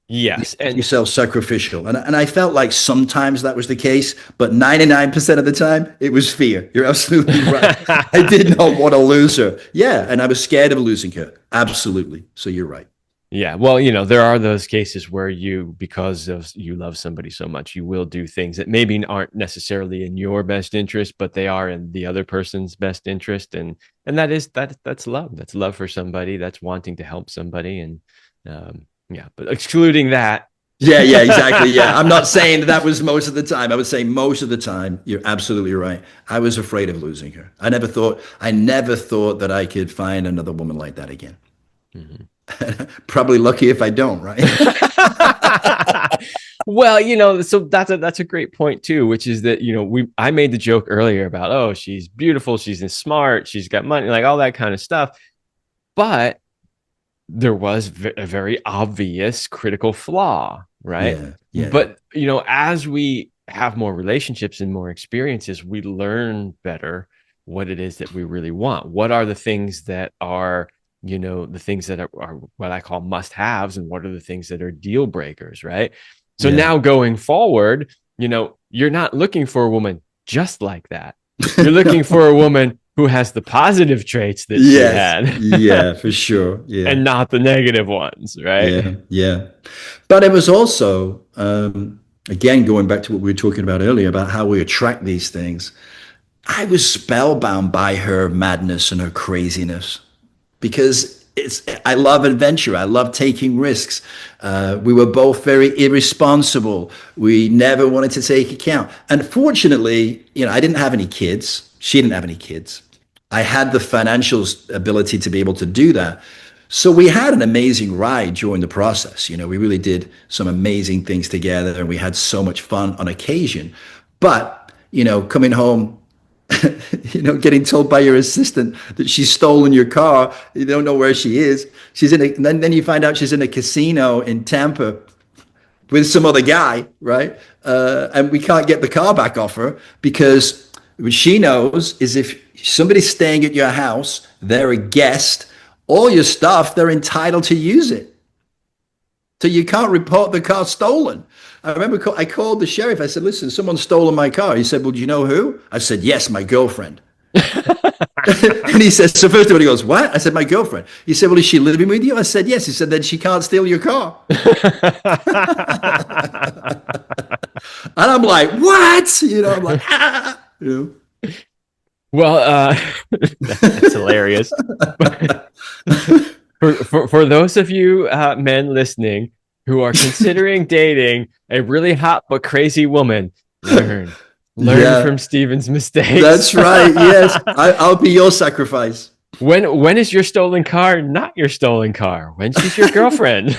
yes, and Yourself sacrificial. And I felt like sometimes that was the case, but 99% of the time it was fear. You're absolutely right. I did not want to lose her. Yeah. And I was scared of losing her. Absolutely. So you're right. yeah, well, there are those cases where because of you love somebody so much, you will do things that maybe aren't necessarily in your best interest, but they are in the other person's best interest, and that's love. That's love for somebody. That's wanting to help somebody, and yeah. But excluding that, Yeah, yeah, exactly. Yeah. I'm not saying that was most of the time. I would say most of the time, you're absolutely right. I was afraid of losing her. I never thought that I could find another woman like that again. Mhm. Probably lucky if I don't, right? Well, so that's a great point too, which is that I made the joke earlier about, oh, she's beautiful, she's smart, she's got money, like all that kind of stuff, but there was a very obvious critical flaw, right? Yeah, yeah, But as we have more relationships and more experiences, we learn better what it is that we really want. What are the things that are the things that are what I call must-haves, and what are the things that are deal breakers, right? So yeah. now going forward, you're not looking for a woman just like that. You're looking for a woman who has the positive traits that she Yes, had yeah, for sure. Yeah, and not the negative ones, right? yeah, yeah. But it was also, again, going back to what we were talking about earlier about how we attract these things. I was spellbound by her madness and her craziness because I love adventure. I love taking risks. We were both very irresponsible. We never wanted to take account. Unfortunately, I didn't have any kids. She didn't have any kids. I had the financial ability to be able to do that. So we had an amazing ride during the process. We really did some amazing things together and we had so much fun on occasion. But, coming home, getting told by your assistant that she's stolen your car. You don't know where she is. Then you find out she's in a casino in Tampa with some other guy, right? And we can't get the car back off her because what she knows is if somebody's staying at your house, they're a guest, all your stuff, they're entitled to use it. So you can't report the car stolen. I remember I called the sheriff. I said, listen, someone's stolen my car. He said, well, do you know who? I said, yes, my girlfriend. And he says, so first of all, he goes, what? I said, my girlfriend. He said, well, is she living with you? I said, yes. He said, then she can't steal your car. And I'm like, what? I'm like, ah. Well, that's hilarious. For those of you men listening who are considering dating a really hot but crazy woman, learn Yeah, from Steven's mistakes. that's right. Yes, I'll be your sacrifice. When is your stolen car not your stolen car? When she's your girlfriend.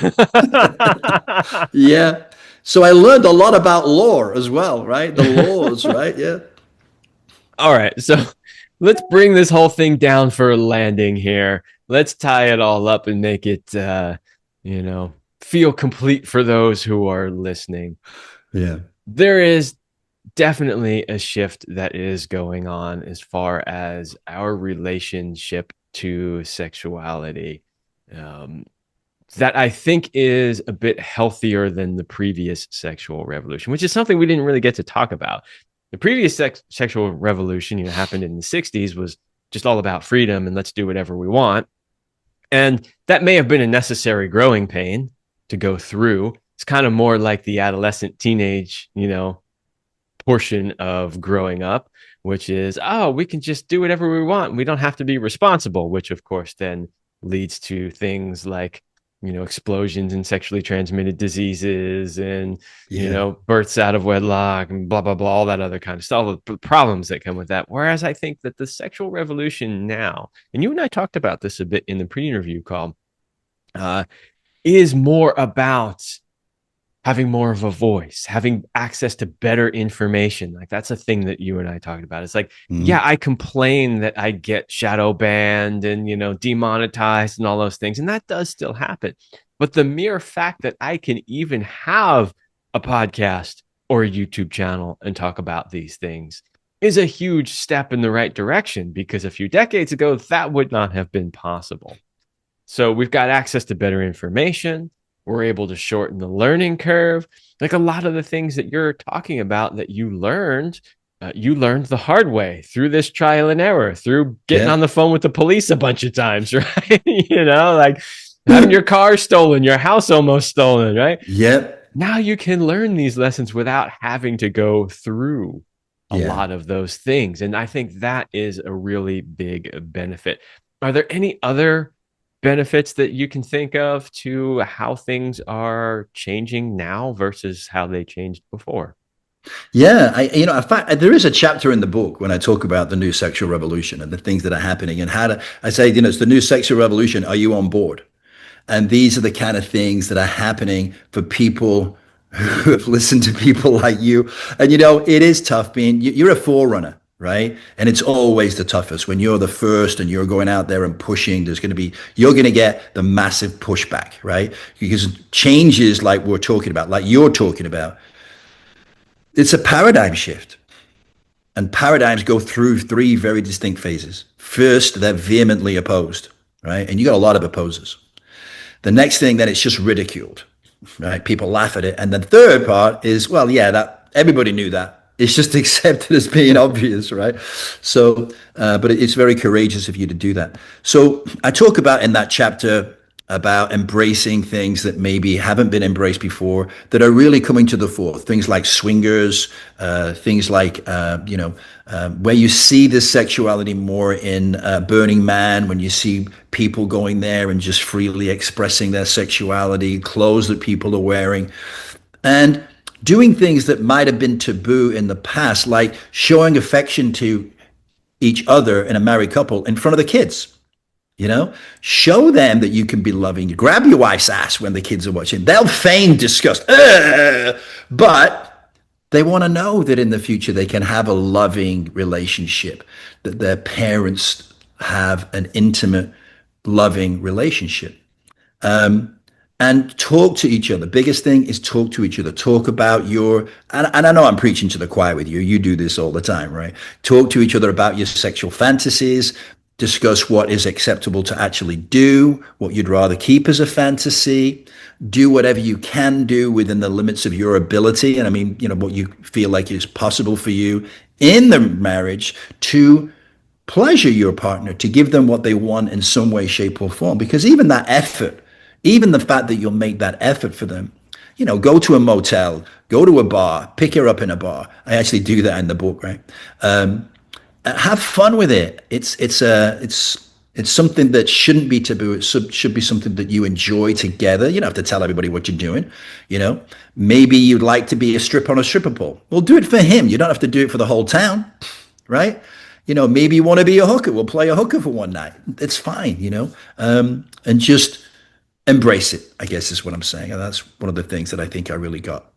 Yeah. So I learned a lot about law as well, right? The laws, right? Yeah. All right. So let's bring this whole thing down for a landing here. Let's tie it all up and make it, feel complete for those who are listening. Yeah. There is definitely a shift that is going on as far as our relationship to sexuality. That I think is a bit healthier than the previous sexual revolution, which is something we didn't really get to talk about. The previous sexual revolution, happened in the 60s, was just all about freedom and let's do whatever we want. And that may have been a necessary growing pain, to go through. It's kind of more like the adolescent teenage, portion of growing up, which is, oh, we can just do whatever we want. We don't have to be responsible, which of course then leads to things like, explosions in sexually transmitted diseases and, Yeah. births out of wedlock and blah, blah, blah, all that other kind of stuff, all the problems that come with that. Whereas I think that the sexual revolution now, and you and I talked about this a bit in the pre-interview call, is more about having more of a voice, having access to better information. Like that's a thing that you and I talked about. It's like, yeah, Mhm. I complain that I get shadow banned and, demonetized and all those things. And that does still happen. But the mere fact that I can even have a podcast or a YouTube channel and talk about these things is a huge step in the right direction, because a few decades ago, that would not have been possible. So we've got access to better information. We're able to shorten the learning curve. Like a lot of the things that you're talking about that you learned the hard way through this trial and error, through getting Yeah. on the phone with the police a bunch of times, right? Like having your car stolen, your house almost stolen, right? Yep. Now you can learn these lessons without having to go through a Yeah. lot of those things. And I think that is a really big benefit. Are there any other benefits that you can think of to how things are changing now versus how they changed before? Yeah, in fact, there is a chapter in the book when I talk about the new sexual revolution and the things that are happening and how to, I say, it's the new sexual revolution. Are you on board? And these are the kind of things that are happening for people who have listened to people like you. And, it is tough being, you're a forerunner, right? And it's always the toughest when you're the first and you're going out there and pushing. You're going to get the massive pushback, right? Because changes like we're talking about, like you're talking about, it's a paradigm shift. And paradigms go through three very distinct phases. First, they're vehemently opposed, right? And you got a lot of opposers. The next thing, then it's just ridiculed, right? People laugh at it. And the third part is, well, yeah, that everybody knew that. It's just accepted as being obvious, right? So, but it's very courageous of you to do that. So I talk about in that chapter about embracing things that maybe haven't been embraced before that are really coming to the fore. Things like swingers, things like, where you see this sexuality more in Burning Man, when you see people going there and just freely expressing their sexuality, clothes that people are wearing, and doing things that might have been taboo in the past, like showing affection to each other in a married couple in front of the kids. Show them that you can be loving. Grab your wife's ass when the kids are watching. They'll feign disgust, but they want to know that in the future they can have a loving relationship, that their parents have an intimate, loving relationship. And talk to each other. Biggest thing is talk to each other. Talk about and I know I'm preaching to the choir with you. You do this all the time, right? Talk to each other about your sexual fantasies. Discuss what is acceptable to actually do, what you'd rather keep as a fantasy. Do whatever you can do within the limits of your ability. And I mean, what you feel like is possible for you in the marriage to pleasure your partner, to give them what they want in some way, shape, or form. Because even that effort, even the fact that you'll make that effort for them, go to a motel, go to a bar, pick her up in a bar. I actually do that in the book, right? Have fun with it. It's something that shouldn't be taboo. It should be something that you enjoy together. You don't have to tell everybody what you're doing. Maybe you'd like to be a stripper on a stripper pole. Well, do it for him. You don't have to do it for the whole town, right? Maybe you want to be a hooker. We'll play a hooker for one night. It's fine, and just embrace it, I guess is what I'm saying. And that's one of the things that I think I really got.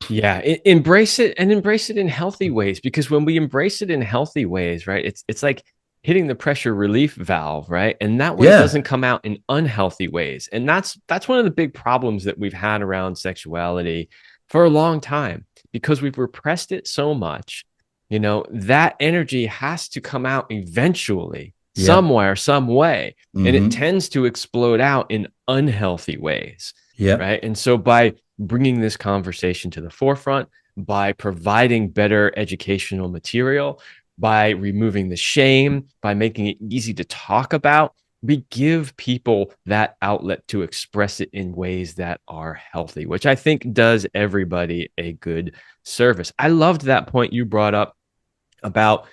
Yeah, embrace it, and embrace it in healthy ways, because when we embrace it in healthy ways, right, it's like hitting the pressure relief valve, right? And that way it Yeah. doesn't come out in unhealthy ways. And that's one of the big problems that we've had around sexuality for a long time, because we've repressed it so much. That energy has to come out eventually, Yeah. somewhere, some way, and it Mm-hmm. tends to explode out in unhealthy ways, Yeah. right? And so by bringing this conversation to the forefront, by providing better educational material, by removing the shame, by making it easy to talk about, we give people that outlet to express it in ways that are healthy, which I think does everybody a good service. I loved that point you brought up about,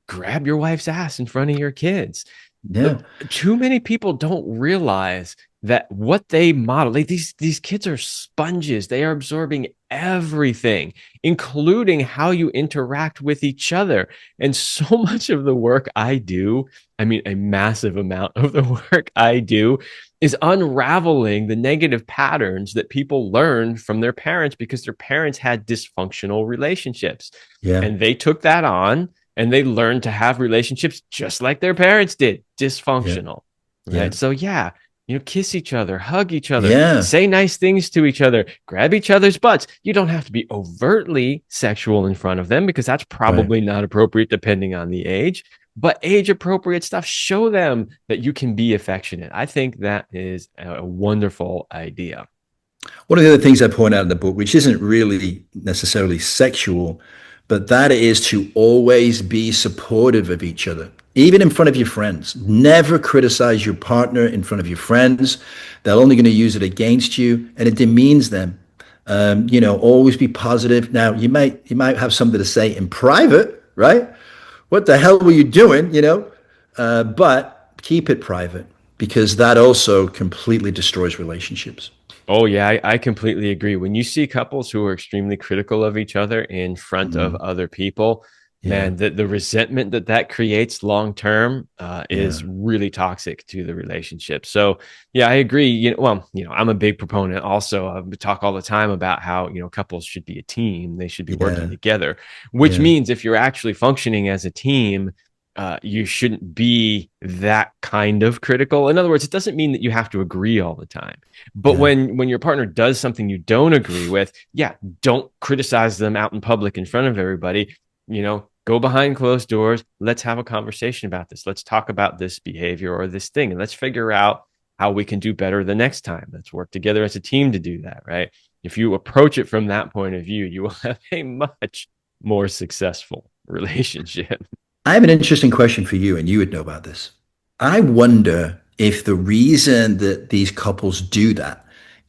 grab your wife's ass in front of your kids. Yeah. Too many people don't realize that what they model, these kids are sponges. They are absorbing everything, including how you interact with each other. And so much of the work I do, I mean, a massive amount of the work I do, is unraveling the negative patterns that people learned from their parents because their parents had dysfunctional relationships. Yeah. And they took that on and they learned to have relationships just like their parents did, Yeah. dysfunctional. Right. Yeah. So, yeah, kiss each other, hug each other, Yeah. say nice things to each other, grab each other's butts. You don't have to be overtly sexual in front of them because that's Right. probably not appropriate depending on the age. But age appropriate stuff, show them that you can be affectionate. I think that is a wonderful idea. One of the other things I point out in the book, which isn't really necessarily sexual, but that is to always be supportive of each other, even in front of your friends. Never criticize your partner in front of your friends. They're only going to use it against you, and it demeans them. Always be positive. Now, you might have something to say in private, right? What the hell were you doing? But keep it private because that also completely destroys relationships. Oh, yeah, I completely agree. When you see couples who are extremely critical of each other in front of Mhm. other people, Yeah, man, the resentment that creates long term yeah, is really toxic to the relationship. So, yeah, I agree. I'm a big proponent also. We talk all the time about how, couples should be a team, they should be working yeah, together, which yeah, means if you're actually functioning as a team, you shouldn't be that kind of critical. In other words, it doesn't mean that you have to agree all the time. But yeah, when your partner does something you don't agree with, yeah, don't criticize them out in public in front of everybody. Go behind closed doors. Let's have a conversation about this. Let's talk about this behavior or this thing, and let's figure out how we can do better the next time. Let's work together as a team to do that, right? If you approach it from that point of view, you will have a much more successful relationship. I have an interesting question for you, and you would know about this. I wonder if the reason that these couples do that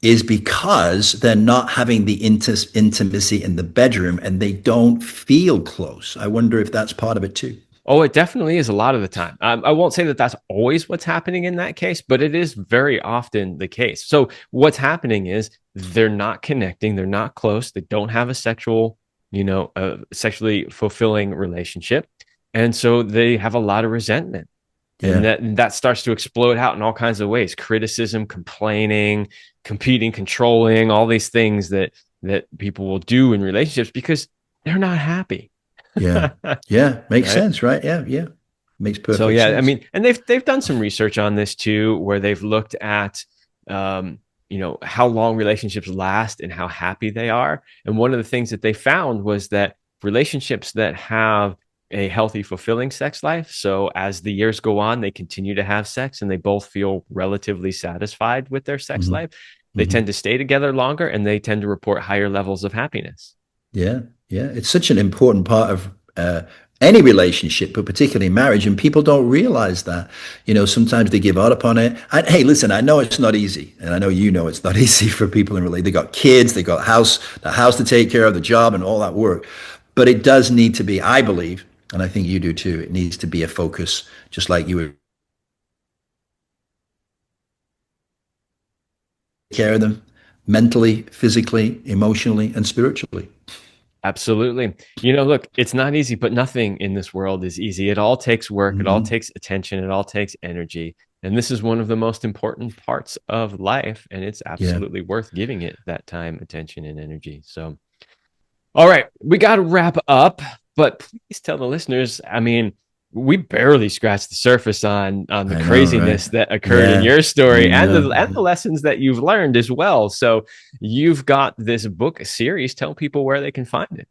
is because they're not having the intimacy in the bedroom and they don't feel close. I wonder if that's part of it too. Oh, it definitely is a lot of the time. I won't say that that's always what's happening in that case, but it is very often the case. So what's happening is they're not connecting, they're not close, they don't have a sexually fulfilling relationship, and so they have a lot of resentment, and Yeah, that starts to explode out in all kinds of ways: criticism, complaining, competing, controlling, all these things that people will do in relationships because they're not happy. yeah, yeah. Makes Right. sense, right? Yeah, yeah. Makes So perfect yeah, I sense. mean, and they've done some research on this too, where they've looked at how long relationships last and how happy they are. And one of the things that they found was that relationships that have a healthy, fulfilling sex life, so as the years go on, they continue to have sex and they both feel relatively satisfied with their sex Hmm. life. They Hmm. tend to stay together longer and they tend to report higher levels of happiness. Yeah, yeah. It's such an important part of any relationship, but particularly marriage, and people don't realize that. Sometimes they give up on it. And hey, listen, I know it's not easy, and I know it's not easy for people in relate. They got kids, they got the house to take care of, the job, and all that work. But it does need to be, I believe, and I think you do too. It needs to be a focus, just like you would take care of them mentally, physically, emotionally, and spiritually. Absolutely. Look, it's not easy, but nothing in this world is easy. It all takes work, it all Hmm. takes attention, it all takes energy. And this is one of the most important parts of life. And it's Yeah. absolutely worth giving it that time, attention, and energy. So, all right, we got to wrap up, but please tell the listeners. I mean, we barely scratched the surface on the I know, right? craziness that occurred in Yeah, your I story and know. the lessons that you've learned as well. So you've got this book series. Tell people where they can find it.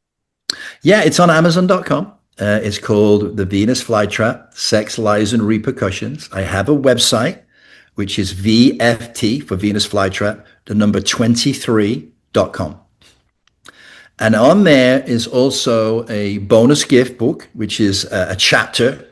Yeah, it's on Amazon.com. It's called The Venus Flytrap, Sex, Lies, and Repercussions. I have a website, which is VFT for Venus Flytrap, the number 23.com. And on there is also a bonus gift book, which is a chapter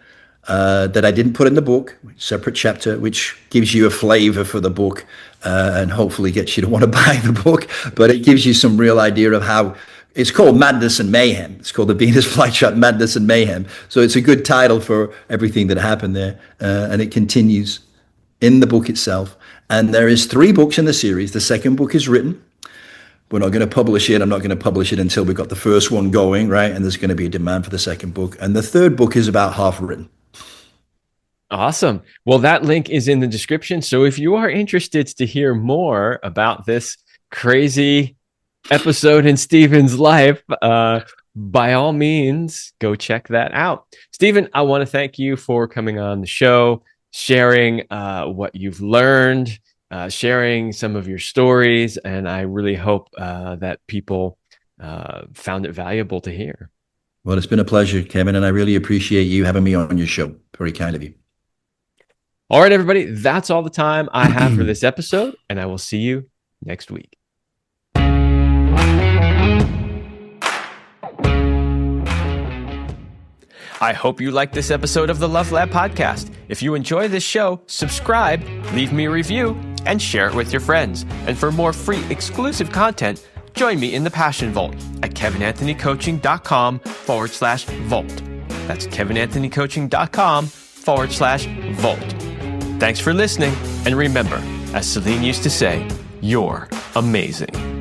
that I didn't put in the book, separate chapter, which gives you a flavor for the book and hopefully gets you to want to buy the book. But it gives you some real idea of how it's called Madness and Mayhem. It's called The Venus Flytrap Madness and Mayhem. So it's a good title for everything that happened there. And it continues in the book itself. And there is 3 books in the series. The second book is written. We're not going to publish it. I'm not going to publish it until we've got the first one going, right? And there's going to be a demand for the second book. And the third book is about half written. Awesome. Well, that link is in the description. So if you are interested to hear more about this crazy episode in Stephen's life, by all means, go check that out. Stephen, I want to thank you for coming on the show, sharing what you've learned, sharing some of your stories. And I really hope that people found it valuable to hear. Well, it's been a pleasure, Kevin, and I really appreciate you having me on your show. Very kind of you. All right, everybody, that's all the time I have for this episode, and I will see you next week. I hope you liked this episode of the Love Lab podcast. If you enjoy this show, subscribe, leave me a review, and share it with your friends. And for more free exclusive content, join me in the Passion Vault at kevinanthonycoaching.com/vault. That's kevinanthonycoaching.com/vault. Thanks for listening, and remember, as Celine used to say, you're amazing.